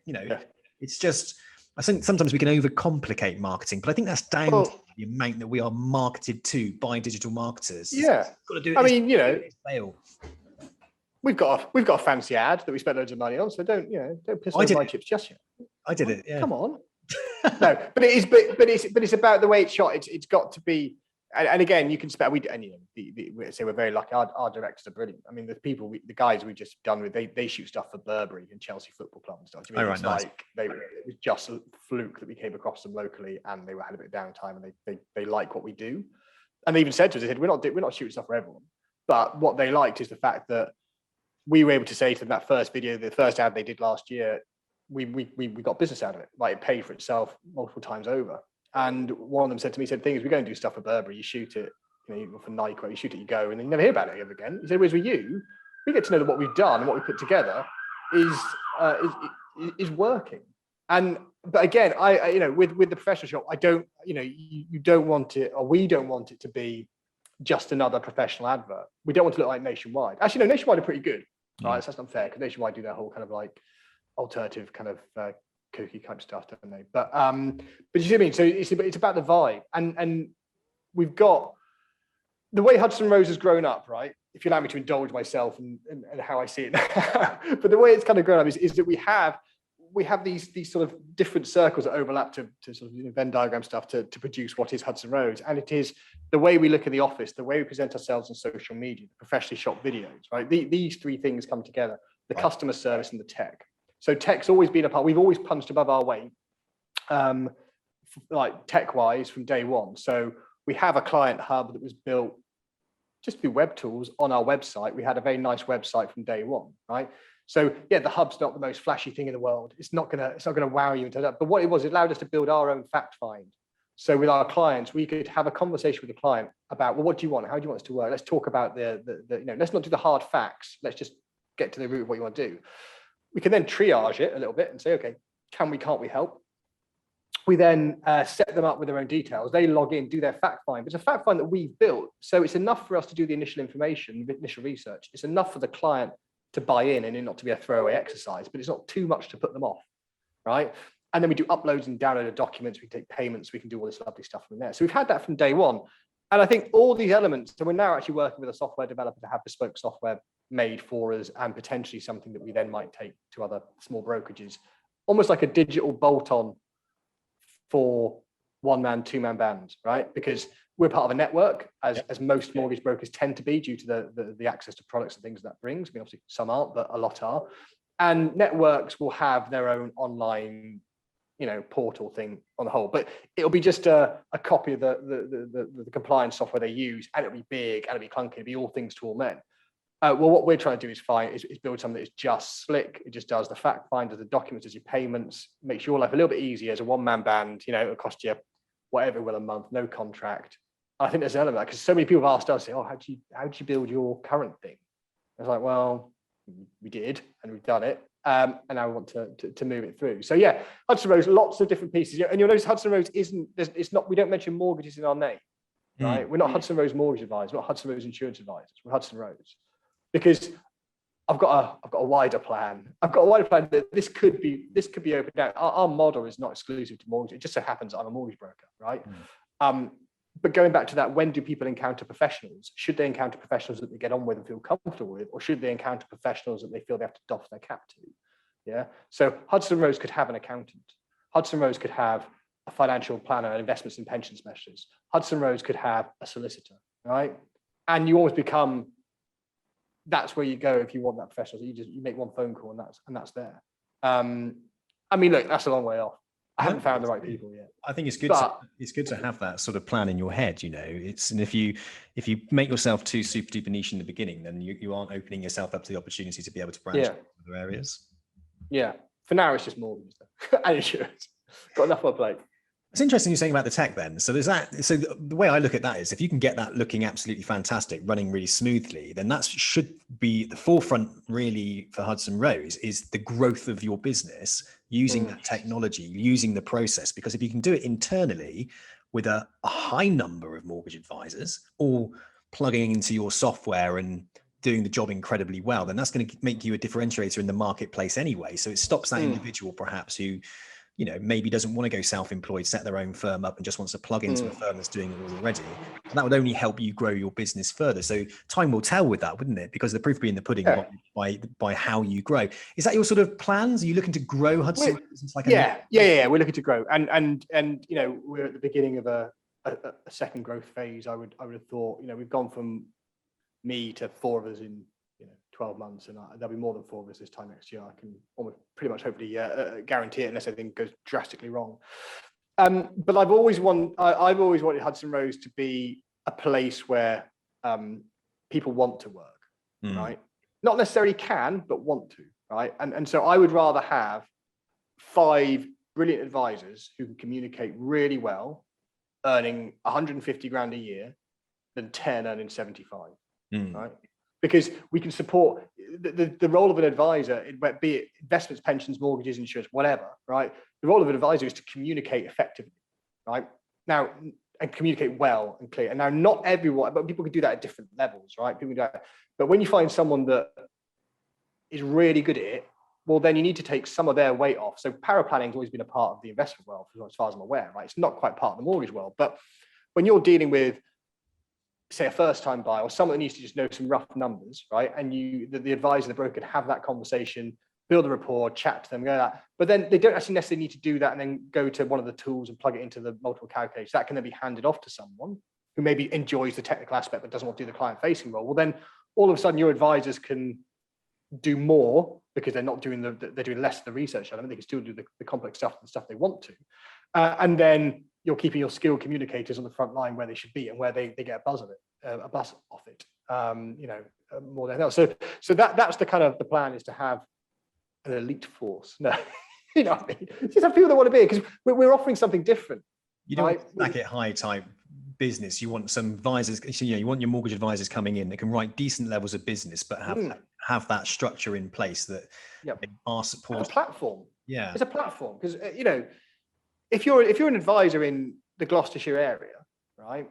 it's just, I think sometimes we can overcomplicate marketing, but I think that's down to the amount that we are marketed to by digital marketers. Yeah, got to do it. I mean, fail. We've got a fancy ad that we spent loads of money on, so don't piss off my chips just yet. I did it. Yeah. Come on. No, but it is, but it's about the way it's shot. It's got to be, and again, you can spend. We say we're very lucky. Our directors are brilliant. I mean, the guys we've just done with, they shoot stuff for Burberry and Chelsea Football Club and stuff. I mean, it was just a fluke that we came across them locally, and they had a bit of downtime, and they like what we do. And they even said to us, they said, we're not shooting stuff for everyone, but what they liked is the fact that we were able to say to them, that first video, the first ad they did last year, we got business out of it. Like, it paid for itself multiple times over. And one of them said to me, the thing is, we're going to do stuff for Burberry, you shoot it, for Nike, you shoot it, you go, and then you never hear about it ever again. He said, whereas with you, we get to know that what we've done and what we put together is working. But again, with the professional shop, I don't, you don't want it, or we don't want it to be just another professional advert. We don't want to look like Nationwide. Actually, no, Nationwide are pretty good. Right, so that's not fair, because Nationwide do their whole kind of like alternative kind of kooky type stuff, don't they? But you see what I mean? So it's about the vibe, and we've got the way Hudson Rose has grown up, right? If you allow me to indulge myself and how I see it, but the way it's kind of grown up is that we have these sort of different circles that overlap to sort of Venn diagram stuff to produce what is Hudson Rose. And it is the way we look at the office, the way we present ourselves on social media, the professionally shot videos, right? These three things come together: the customer service and the tech. So tech's always been a part. We've always punched above our weight, like tech-wise, from day one. So we have a client hub that was built just through web tools on our website. We had a very nice website from day one, right? So yeah, the hub's not the most flashy thing in the world. It's not gonna wow you into that. But what it was, it allowed us to build our own fact find. So with our clients, we could have a conversation with the client about, well, what do you want? How do you want us to work? Let's talk about let's not do the hard facts. Let's just get to the root of what you want to do. We can then triage it a little bit and say, okay, can't we help? We then set them up with their own details. They log in, do their fact find. It's a fact find that we've built. So it's enough for us to do the initial information, initial research. It's enough for the client to buy in and it not to be a throwaway exercise, but it's not too much to put them off, right? And then we do uploads and download documents. We take payments. We can do all this lovely stuff from there. So we've had that from day one. And I think all these elements, so we're now actually working with a software developer to have bespoke software made for us, and potentially something that we then might take to other small brokerages, almost like a digital bolt-on for one-man, two-man bands, right? Because we're part of a network, as most mortgage brokers tend to be, due to the access to products and things that brings. I mean, obviously some aren't, but a lot are. And networks will have their own online, portal thing on the whole, but it'll be just a copy of the compliance software they use, and it'll be big, and it'll be clunky, it'll be all things to all men. Well, what we're trying to do is build something that is just slick. It just does the fact find, does the documents, does your payments, makes your life a little bit easier as a one-man band. It'll cost you whatever it will a month, no contract. I think there's an element of that, because so many people have asked us, oh, how do you build your current thing? I was like, well, we did, and we've done it. And now we want to move it through. So yeah, Hudson Rose, lots of different pieces. And you'll notice Hudson Rose we don't mention mortgages in our name, right? We're not Hudson Rose Mortgage Advisors, we're not Hudson Rose Insurance Advisors, we're Hudson Rose. Because I've got a wider plan. I've got a wider plan that this could be opened out. Our model is not exclusive to mortgage. It just so happens I'm a mortgage broker, right? But going back to that, when do people encounter professionals? Should they encounter professionals that they get on with and feel comfortable with, or should they encounter professionals that they feel they have to doff their cap to? Yeah. So Hudson Rose could have an accountant. Hudson Rose could have a financial planner, an investments and pension specialist. Hudson Rose could have a solicitor, right? And you always become, that's where you go if you want that professional. You make one phone call and that's there. I mean, look, that's a long way off. I haven't found the right people yet. I think it's good. But It's good to have that sort of plan in your head. And if you make yourself too super duper niche in the beginning, then you aren't opening yourself up to the opportunity to be able to branch into other areas. Yeah. For now, it's just mortgages and insurance. Got enough on my plate. It's interesting you're saying about the tech then. So there's that. So the way I look at that is if you can get that looking absolutely fantastic, running really smoothly, then that should be the forefront really for Hudson Rose is the growth of your business using that technology, using the process. Because if you can do it internally with a high number of mortgage advisors all plugging into your software and doing the job incredibly well, then that's going to make you a differentiator in the marketplace anyway. So it stops that individual perhaps who maybe doesn't want to go self-employed, set their own firm up and just wants to plug into a firm that's doing it already. And that would only help you grow your business further. So time will tell with that, wouldn't it? Because the proof will be in the pudding by how you grow. Is that your sort of plans? Are you looking to grow Hudson? Yeah. We're looking to grow. And we're at the beginning of a second growth phase. I would have thought, we've gone from me to 4 of us in 12 months, and there'll be more than 4 of us this time next year. I can almost pretty much hopefully guarantee it, unless anything goes drastically wrong. But I've always wanted Hudson Rose to be a place where people want to work, right? Not necessarily can, but want to, right? And so I would rather have 5 brilliant advisors who can communicate really well, earning 150 grand a year, than 10 earning 75, right? Because we can support the role of an advisor, be it investments, pensions, mortgages, insurance, whatever, right? The role of an advisor is to communicate effectively, right? Now, and communicate well and clear. And now not everyone, but people can do that at different levels, right? People do that. But when you find someone that is really good at it, well, then you need to take some of their weight off. So paraplanning has always been a part of the investment world, as far as I'm aware, right? It's not quite part of the mortgage world, but when you're dealing with, say, a first-time buyer or someone that needs to just know some rough numbers, right? And the advisor, the broker, can have that conversation, build a rapport, chat to them, go that. But then they don't actually necessarily need to do that and then go to one of the tools and plug it into the multiple calculators. That can then be handed off to someone who maybe enjoys the technical aspect but doesn't want to do the client-facing role. Well, then all of a sudden your advisors can do more because they're not doing they're doing less of the research element. They can still do the complex stuff and the stuff they want to, and then you're keeping your skilled communicators on the front line where they should be and where they get a buzz off it, more than else. So that's the kind of the plan, is to have an elite force. No, you know what I mean? Just have people that want to be, because we're offering something different. You don't want back at high type business. You want some advisors, you want your mortgage advisors coming in that can write decent levels of business, but have that structure in place that are supported. It's a platform. Yeah, it's a platform, because if you're an advisor in the Gloucestershire area, right?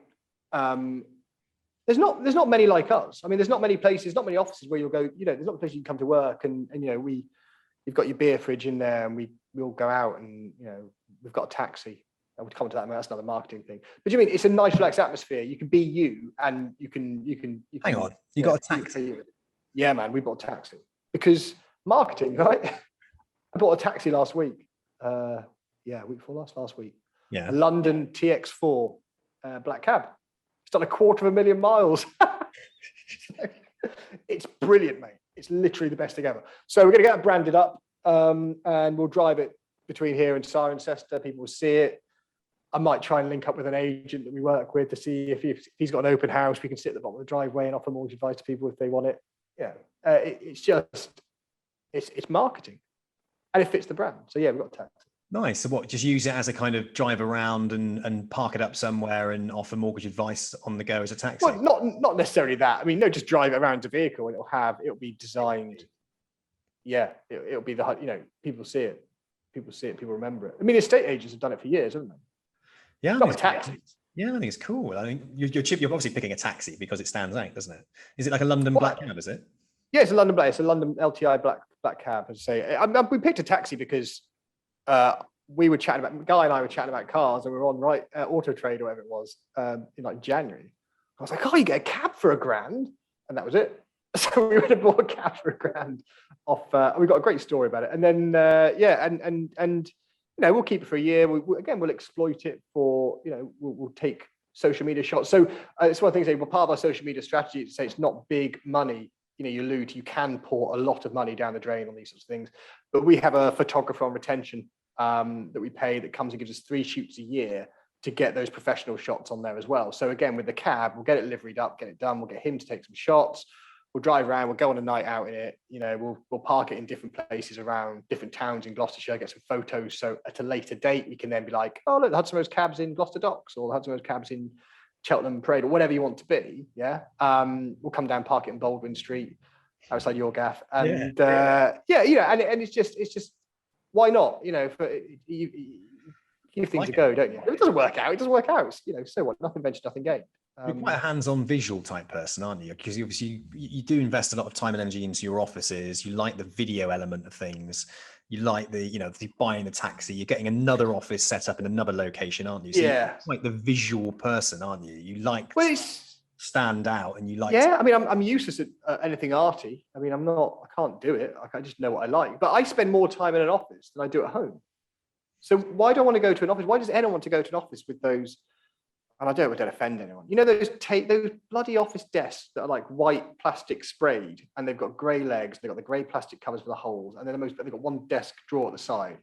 There's not many like us. I mean, there's not many places, not many offices where you'll go. There's not a place you can come to work, and you've got your beer fridge in there, and we'll go out, and we've got a taxi. I would come to that. That's another marketing thing. But you mean it's a nice, relaxed atmosphere. You can be you, and you can. Hang on, you got a taxi? Yeah, man, we bought a taxi because marketing, right? I bought a taxi last week. Week before last week. Yeah. A London TX4 black cab. It's done 250,000 miles. It's brilliant, mate. It's literally the best thing ever. So we're going to get it branded up, and we'll drive it between here and Cirencester. People will see it. I might try and link up with an agent that we work with to see if he's got an open house. We can sit at the bottom of the driveway and offer mortgage advice to people if they want it. Yeah, it's marketing, and it fits the brand. So yeah, we've got a taxi. Nice. So what, just use it as a kind of drive around and park it up somewhere and offer mortgage advice on the go as a taxi? Well, not necessarily that. I mean, no, just drive it around a vehicle, and it'll be designed. Yeah, it'll be people see it. People remember it. I mean, estate agents have done it for years, haven't they? Yeah. Not with taxis. Yeah, I think it's cool. I think you're obviously picking a taxi because it stands out, doesn't it? Is it like a London black cab, is it? Yeah, it's a London black. It's a London LTI black cab, as I say. We picked a taxi because we were chatting about, Guy and I were chatting about cars, and we were on Auto Trade or whatever it was in like January. I was like, you get a cab for $1,000, and that was it. So we would have bought a cab for $1,000 off. We got a great story about it, and then we'll keep it for a year. We'll exploit it for we'll take social media shots. So it's one thing to say. Well, part of our social media strategy is to say it's not big money. You can pour a lot of money down the drain on these sorts of things, but we have a photographer on retention that we pay that comes and gives us 3 shoots a year to get those professional shots on there as well. So again, with the cab, we'll get it liveried up, get it done. We'll get him to take some shots. We'll drive around. We'll go on a night out in it. You know, we'll park it in different places around different towns in Gloucestershire. Get some photos. So at a later date, we can then be like, oh look, the Hudson Roads cabs in Gloucester Docks, or the Hudson Roads cabs in Cheltenham Parade, or whatever you want to be. Yeah. We'll come down, park it in Baldwin Street, outside your gaff, and you know, and it's just why not? You know, you give things a go, don't you? If it doesn't work out, it doesn't work out. It's, you know, so what? Nothing ventured, nothing gained. You're quite a hands-on visual type person, aren't you? Because obviously you do invest a lot of time and energy into your offices. You like the video element of things. You like the, you know, the buying the taxi. You're getting another office set up in another location, aren't you? So you're like the visual person, aren't you? You like to stand out, and you like. Yeah, I mean, I'm useless at anything arty. I mean, I can't do it. I just know what I like. But I spend more time in an office than I do at home. So why do I want to go to an office? Why does anyone want to go to an office with those? And I don't offend anyone. You know, those bloody office desks that are like white plastic sprayed, and they've got grey legs. They've got the grey plastic covers for the holes, and then they've got one desk drawer at the side,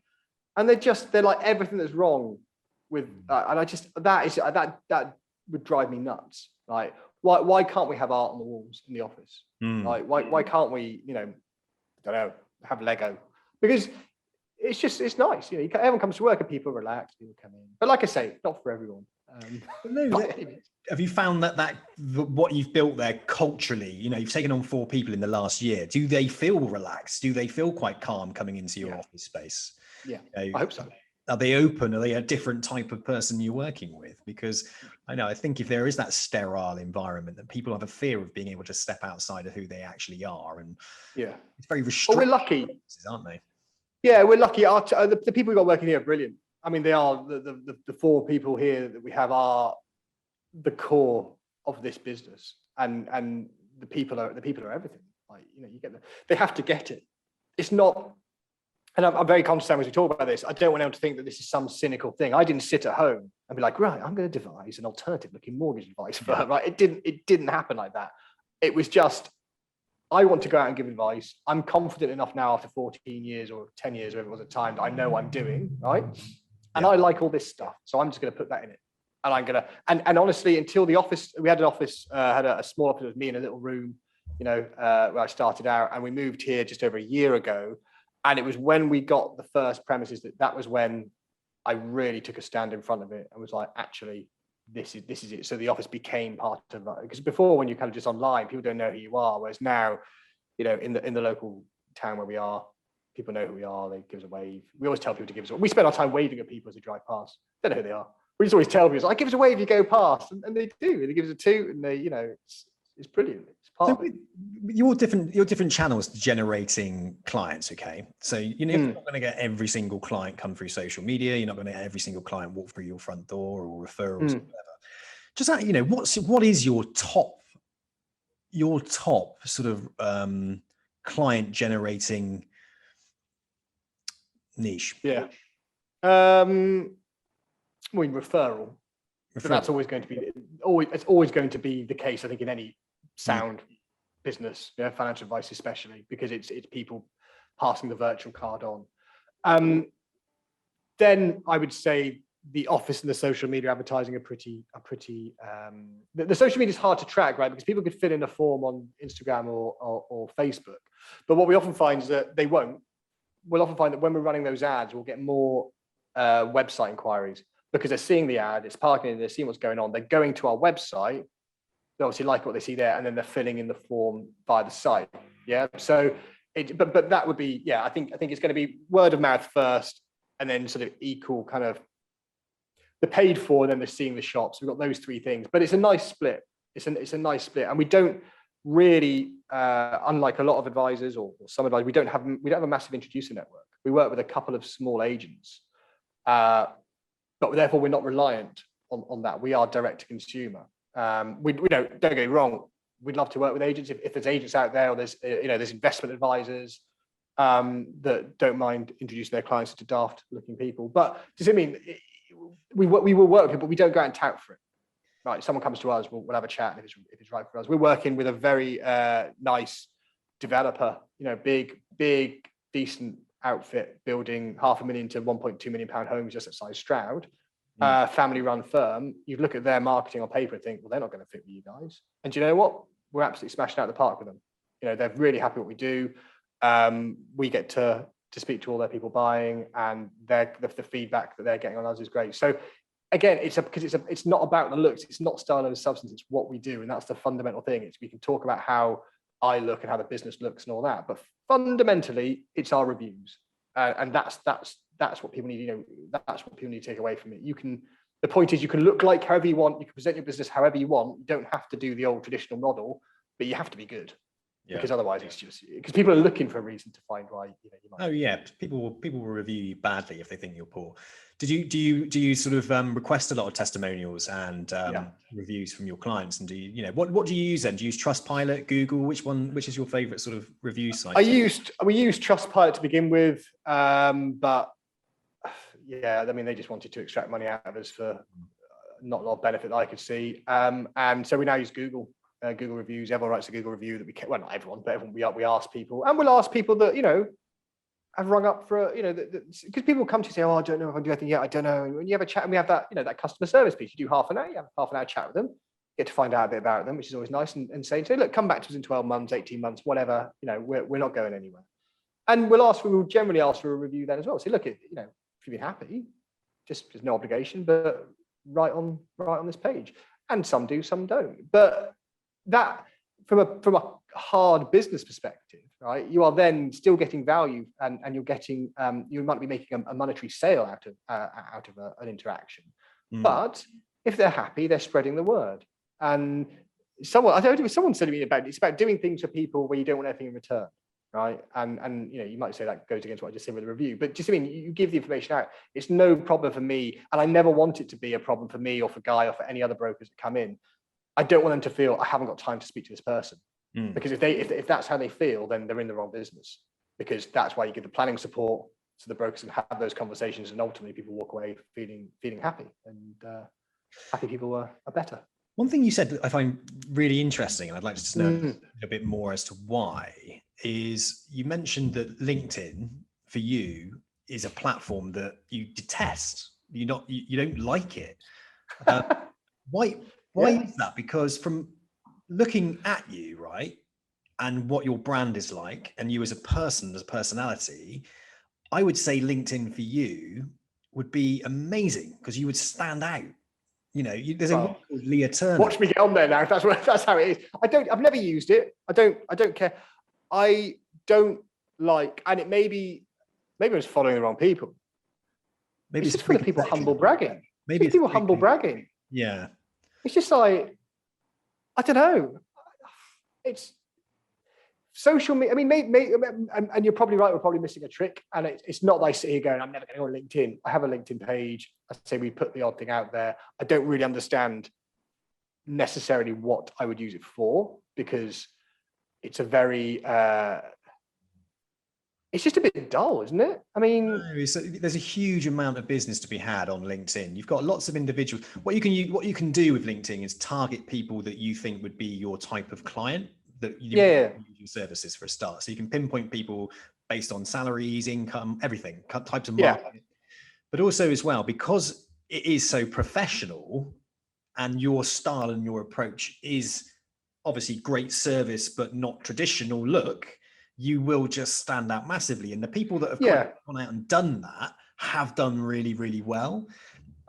and they're like everything that's wrong with. And I just that would drive me nuts. Like, why can't we have art on the walls in the office? Like, why can't we? You know, I don't know, have Lego, because it's nice. You know, everyone comes to work and people relax, people come in. But like I say, not for everyone. Have you found that what you've built there culturally, you know, you've taken on 4 people in the last year, do they feel relaxed? Do they feel quite calm coming into your office space? Yeah, you know, I hope so. Are they open? Are they a different type of person you're working with? Because I think if there is that sterile environment, that people have a fear of being able to step outside of who they actually are, and it's very restrictive. Well, we're lucky, aren't they? Yeah, we're lucky. The people we've got working here are brilliant. I mean, they are the 4 people here that we have are the core of this business, and the people are everything. Like, you know, they have to get it. It's not, and I'm very conscious as we talk about this. I don't want anyone to think that this is some cynical thing. I didn't sit at home and be like, right, I'm going to devise an alternative looking mortgage advice firm. Right? It didn't happen like that. It was just, I want to go out and give advice. I'm confident enough now after 14 years or 10 years, whatever it was at the time, that I know what I'm doing, right? And I like all this stuff. So I'm just going to put that in it. And I'm going to, and honestly, until the office, we had an office, had a small office with me in a little room, you know, where I started out, and we moved here just over a year ago. And it was when we got the first premises that was when I really took a stand in front of it and was like, actually, this is it. So the office became part of that. Because before, when you're kind of just online, people don't know who you are. Whereas now, you know, in the local town where we are, people know who we are. They give us a wave. We always tell people to give us a wave. We spend our time waving at people as they drive past. They don't know who they are. We just always tell people, like, give us a wave if you go past. And they do. They give us a toot, and they, you know, it's brilliant. It's part of it. Your different channels generating clients, okay? So, you know, you're not going to get every single client come through social media. You're not going to get every single client walk through your front door or referrals or whatever. Just that, you know, what is your top sort of client generating niche? Yeah. I mean, referral. So that's always going to be it's always going to be the case, I think, in any sound business, financial advice especially, because it's people passing the virtual card on. Then I would say the office and the social media advertising are pretty the social media is hard to track, right? Because people could fill in a form on Instagram or Facebook, but what we often find is that they won't. We'll often find that when we're running those ads, we'll get more website inquiries, because they're seeing the ad, it's parking, they're seeing what's going on, they're going to our website, they obviously like what they see there, and then they're filling in the form via the site. Yeah. So but that would be, I think it's going to be word of mouth first, and then sort of equal kind of the paid for, and then they're seeing the shops. We've got those 3 things, but it's a nice split. It's a nice split, and we don't really, unlike a lot of advisors or some advisors, we don't have a massive introducer network. We work with a couple of small agents, but therefore we're not reliant on that. We are direct to consumer. We don't get me wrong. We'd love to work with agents if there's agents out there, or there's there's investment advisors that don't mind introducing their clients to daft looking people. But does it mean we will work with people, but we don't go out and tout for it? Right, someone comes to us, we'll have a chat, and if it's right for us. We're working with a very nice developer, big, decent outfit building £500,000 to £1.2 million homes just outside Stroud, family run firm, you look at their marketing on paper and think, well, they're not going to fit with you guys. And do you know what? We're absolutely smashing out the park with them. You know, they're really happy what we do. We get to speak to all their people buying, and the feedback that they're getting on us is great. So again, it's not about the looks, it's not style over substance, it's what we do. And that's the fundamental thing. We can talk about how I look and how the business looks and all that, but fundamentally it's our reviews. And that's what people need, you know, that's what people need to take away from it. The point is, you can look like however you want, you can present your business however you want. You don't have to do the old traditional model, but you have to be good. Yeah. Because otherwise it's just, because people are looking for a reason to find why, you know, you might. Oh yeah, people will review you badly if they think you're poor. Do you sort of request a lot of testimonials and reviews from your clients? And what do you use then? Do you use Trustpilot, Google? Which is your favorite sort of review site? We used Trustpilot to begin with, but yeah, I mean, they just wanted to extract money out of us for not a lot of benefit that I could see, and so we now use Google. Google reviews. Everyone writes a Google review that well, not everyone, but everyone, we ask people, and we'll ask people that, you know, have rung up for, you know, because people come to say, oh, I don't know if I can do anything yet, I don't know. And when you have a chat, and we have that, you know, that customer service piece, you do half an hour, you have half an hour chat with them, get to find out a bit about them, which is always nice, and say, look, come back to us in 12 months, 18 months, whatever, you know, we're not going anywhere. And we'll generally ask for a review then as well. So look, you know, if you've been happy, just there's no obligation, but right on this page. And some do, some don't. But that, from a hard business perspective, right, you are then still getting value, and you're getting, you might be making a monetary sale out of an interaction. But if they're happy, they're spreading the word. And someone said to me it's about doing things for people where you don't want anything in return, right? And you know, you might say that goes against what I just said with the review, but just, I mean, you give the information out. It's no problem for me, and I never want it to be a problem for me or for Guy or for any other brokers that come in. I don't want them to feel I haven't got time to speak to this person, because if that's how they feel, then they're in the wrong business, because that's why you give the planning support so the brokers can have those conversations, and ultimately people walk away feeling happy, and happy people are better. One thing you said that I find really interesting, and I'd like to just know a bit more as to why, is you mentioned that LinkedIn for you is a platform that you detest. You don't like it. Why is that? Because from looking at you, right, and what your brand is like, and you as a person, as a personality, I would say LinkedIn for you would be amazing, because you would stand out. You know, there's a woman called Leah Turner. Watch me get on there now. If that's how it is. I've never used it. I don't care. I don't like, and it maybe I was following the wrong people. Maybe it's just full of people humble bragging. Maybe it's people humble bragging. Yeah. It's just like, I don't know. It's social media. I mean, and you're probably right. We're probably missing a trick. And it's not that I sit here going, I'm never going to go on LinkedIn. I have a LinkedIn page. I say we put the odd thing out there. I don't really understand necessarily what I would use it for, because it's a very, it's just a bit dull, isn't it? I mean, there's a huge amount of business to be had on LinkedIn. You've got lots of individuals. What you can do with LinkedIn is target people that you think would be your type of client, that you use your services for a start. So you can pinpoint people based on salaries, income, everything, types of market. But also as well, because it is so professional, and your style and your approach is obviously great service, but not traditional look, you will just stand out massively. And the people that have gone out and done that have done really, really well.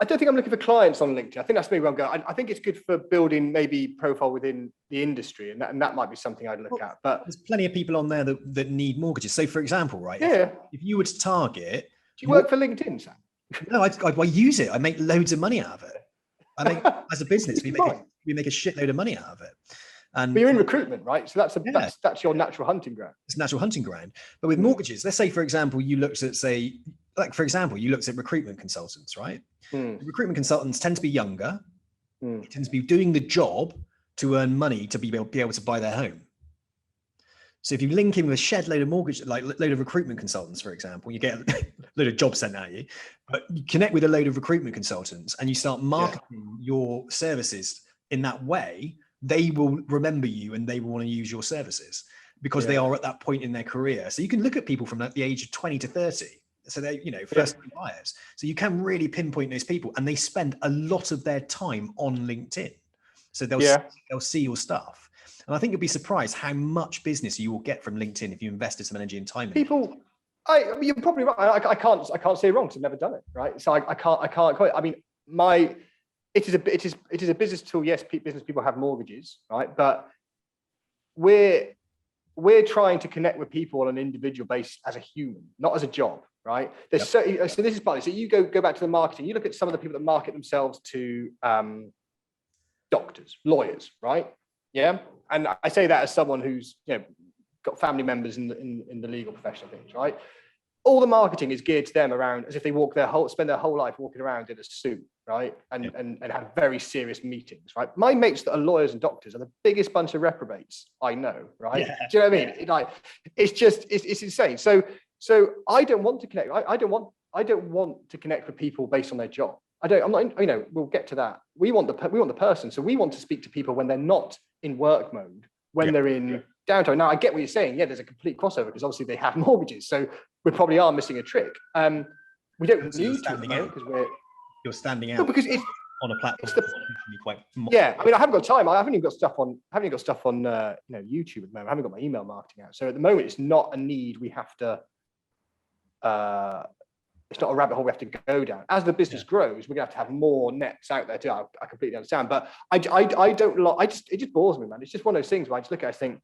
I don't think I'm looking for clients on LinkedIn. I think that's maybe where I'm going. I think it's good for building maybe profile within the industry, and that might be something I'd look at. But there's plenty of people on there that need mortgages. So for example, right? If you were to target... Do you work for LinkedIn, Sam? No, I use it. I make loads of money out of it. I make, as a business, we make a shitload of money out of it. And but you're in recruitment, right? So that's your natural hunting ground. It's natural hunting ground. But with mortgages, let's say, for example, you looked at recruitment consultants, right? Recruitment consultants tend to be younger, tend to be doing the job to earn money to be able to buy their home. So if you link in with a shed load of load of recruitment consultants, for example, you get a load of jobs sent at you, but you connect with a load of recruitment consultants and you start marketing your services in that way, they will remember you and they will want to use your services. because they are at that point in their career. So you can look at people from the age of 20 to 30. So they're, first time buyers. So you can really pinpoint those people, and they spend a lot of their time on LinkedIn. So they'll see your stuff. And I think you'll be surprised how much business you will get from LinkedIn if you invested some energy and time in people. You're probably right. I can't say wrong because I've never done it. Right. So I can't quite. I mean, it is a business tool. Yes, business people have mortgages, right? But we're trying to connect with people on an individual basis as a human, not as a job, right? So this is partly. So you go back to the marketing. You look at some of the people that market themselves to doctors, lawyers, right? Yeah, and I say that as someone who's got family members in the legal profession, things, right? All the marketing is geared to them around as if they spend their whole life walking around in a suit, right? And have very serious meetings, right? My mates that are lawyers and doctors are the biggest bunch of reprobates I know, right? Yeah. Do you know what I mean? It's insane. So I don't want to connect. I don't want to connect with people based on their job. I'm not. We'll get to that. We want the person. So we want to speak to people when they're not in work mode, when they're in downtime. Now I get what you're saying. Yeah, there's a complete crossover because obviously they have mortgages. So we probably are missing a trick. We don't need to because you're standing out because it's on a platform. I mean, I haven't got time. I haven't even got stuff on YouTube at the moment. I haven't got my email marketing out. So at the moment, it's not a need we have to. It's not a rabbit hole we have to go down. As the business grows, we're gonna have to have more nets out there too. I completely understand, but I don't like. It just bores me, man. It's just one of those things where I just look at it and think,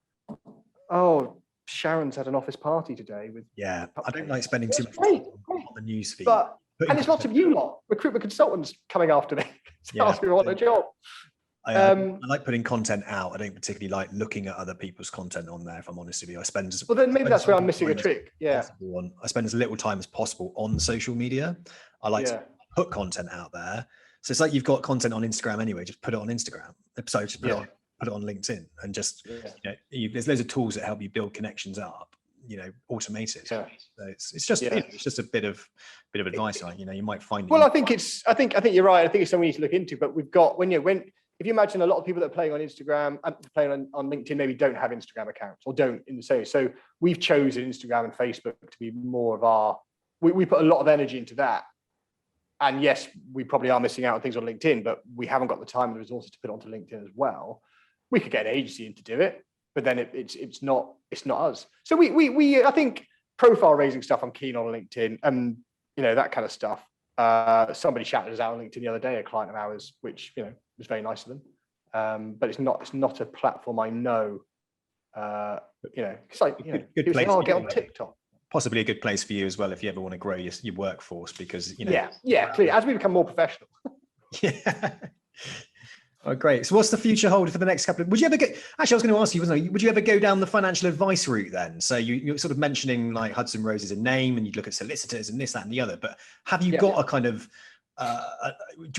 oh, Sharon's had an office party today with. Yeah, I don't like spending too much time on the news feed. And there's lots of you lot, recruitment consultants coming after me to ask me what a job. I like putting content out. I don't particularly like looking at other people's content on there, if I'm honest with you. Maybe that's where I'm missing a trick. Yeah. I spend as little time as possible on social media. I like to put content out there. So it's like you've got content on Instagram anyway, just put it on Instagram. So just put it on LinkedIn and just, there's loads of tools that help you build connections up, automated. Yeah. So it's just a bit of advice. You might find. Well, I think you're right. I think it's something we need to look into, but we've got, if you imagine a lot of people that are playing on Instagram and playing on LinkedIn, maybe don't have Instagram accounts or don't in the same. So we've chosen Instagram and Facebook to be more of we put a lot of energy into that. And yes, we probably are missing out on things on LinkedIn, but we haven't got the time and the resources to put onto LinkedIn as well. We could get an agency in to do it, but then it's not us. So we I think profile raising stuff I'm keen on LinkedIn and that kind of stuff. Somebody shouted us out on LinkedIn the other day, a client of ours, which was very nice of them. But it's not a platform I know. It's like good place. I'll get on TikTok. Possibly a good place for you as well if you ever want to grow your workforce, because clearly as we become more professional. Yeah. Oh, great. So what's the future hold for the next couple of, would you ever get, actually I was going to ask you, would you ever go down the financial advice route then? So you're sort of mentioning like Hudson Rose as a name and you'd look at solicitors and this, that and the other, but have you got a kind of,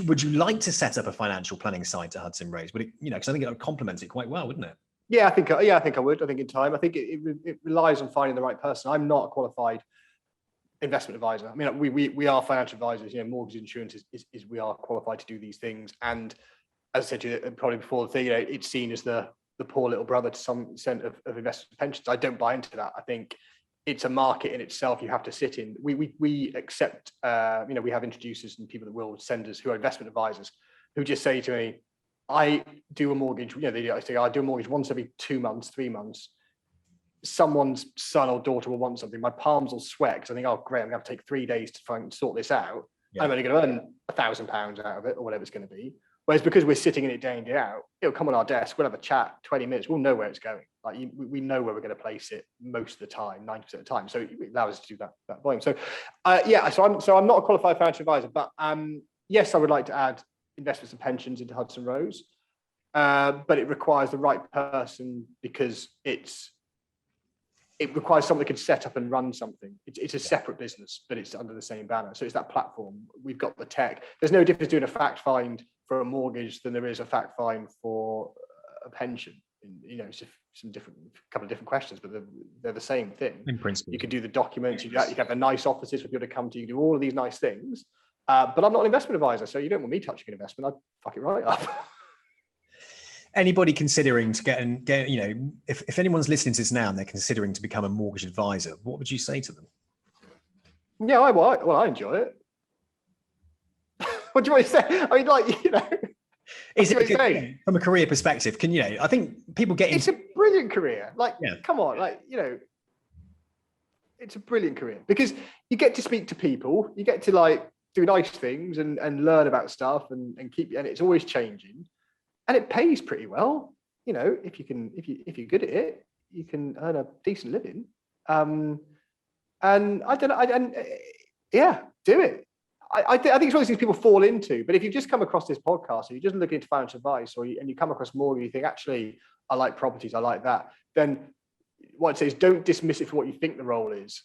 would you like to set up a financial planning side to Hudson Rose? Would it, because I think it would complement it quite well, wouldn't it? Yeah, I think I would. I think in time, I think it relies on finding the right person. I'm not a qualified investment advisor. I mean, we are financial advisors, mortgage insurance is we are qualified to do these things. And as I said to you probably before the thing, it's seen as the poor little brother to some extent of investment pensions. I don't buy into that. I think it's a market in itself you have to sit in. We accept, we have introducers and people that will send us who are investment advisors who just say to me, I do a mortgage, they say, I do a mortgage once every 2 months, 3 months. Someone's son or daughter will want something. My palms will sweat because I think, oh, great, I'm going to take 3 days to try and sort this out. Yeah. I'm only going to earn £1,000 out of it or whatever it's going to be. Whereas because we're sitting in it day in, day out, it'll come on our desk, we'll have a chat, 20 minutes, we'll know where it's going. Like we know where we're going to place it most of the time, 90% of the time. So it allows us to do that volume. So so I'm not a qualified financial advisor, but yes, I would like to add investments and pensions into Hudson Rose. But it requires the right person because it requires someone that can set up and run something. It's a separate business, but it's under the same banner. So it's that platform. We've got the tech. There's no difference doing a fact find for a mortgage than there is a fact find for a pension. It's just couple of different questions, but they're the same thing. In principle, you can do the documents. You have the nice offices for people to come to. You can do all of these nice things. But I'm not an investment advisor, so you don't want me touching an investment. I'd fuck it right up. anybody considering to get, you know, if anyone's listening to this now and they're considering to become a mortgage advisor, what would you say to them? Yeah, I enjoy it. What do you want to say? I mean, like, you know, Is it good, from a career perspective? Can, you know, I think people get it's a brilliant career. Like, yeah. Come on, like, you know, it's a brilliant career because you get to speak to people, you get to like do nice things and learn about stuff and it's always changing, and it pays pretty well. You know, if you're good at it, you can earn a decent living. And I don't know, yeah, do it. I think it's one of those things people fall into. But if you just come across this podcast, or you're just looking into financial advice, and you come across more, and you think, actually, I like properties, I like that, then what I'd say is don't dismiss it for what you think the role is.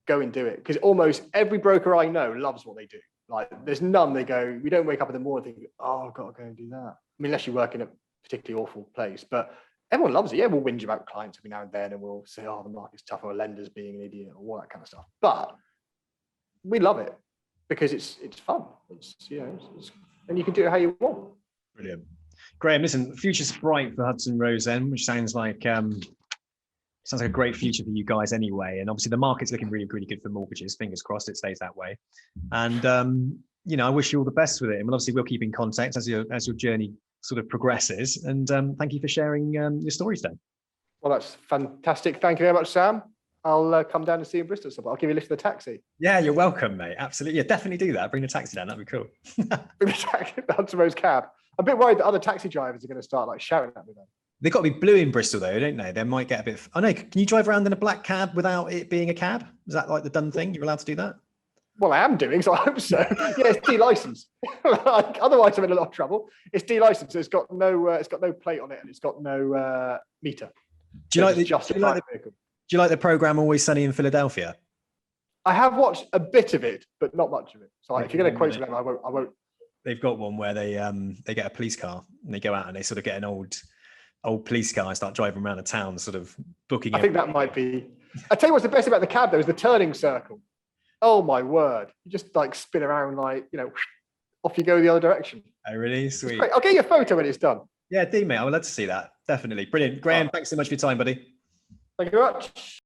Go and do it, because almost every broker I know loves what they do. Like, there's none they go, we don't wake up in the morning thinking, oh, I've got to go and do that. I mean, unless you work in a particularly awful place, but everyone loves it. Yeah, we'll whinge about clients every now and then, and we'll say, oh, the market's tough, or lenders being an idiot, or all that kind of stuff. But we love it because it's fun. It's, you know, and you can do it how you want. Brilliant. Graham, listen, future's bright for Hudson Rose End, which sounds like a great future for you guys anyway. And obviously the market's looking really, really good for mortgages. Fingers crossed it stays that way. And you know, I wish you all the best with it. And obviously we'll keep in contact as your journey sort of progresses. And thank you for sharing your story today. Well, that's fantastic. Thank you very much, Sam. I'll come down and see you in Bristol. So I'll give you a lift of the taxi. Yeah, you're welcome, mate. Absolutely. Yeah, definitely do that. Bring the taxi down. That'd be cool. Bring the taxi, the Hudson Rose cab. I'm a bit worried that other taxi drivers are going to start like shouting at me then. They've got to be blue in Bristol though, don't they? They might get a bit. I know. Can you drive around in a black cab without it being a cab? Is that like the done thing? You're allowed to do that? Well, I am doing, so I hope so. Yeah, it's D-license. Otherwise, I'm in a lot of trouble. It's D-license. So it's got no plate on it, and it's got no meter. Do you like the program Always Sunny in Philadelphia? I have watched a bit of it, but not much of it. So if you're going to quote them, I won't. They've got one where they get a police car and they go out and they sort of get an old police car and start driving around the town, sort of booking. I think that might be. I tell you what's the best about the cab though is the turning circle. Oh my word! You just like spin around, like, you know, off you go the other direction. Oh, really? Sweet. I'll get you a photo when it's done. Yeah, do, mate. I would love to see that. Definitely. Brilliant. Graham, thanks so much for your time, buddy. Thank you very much.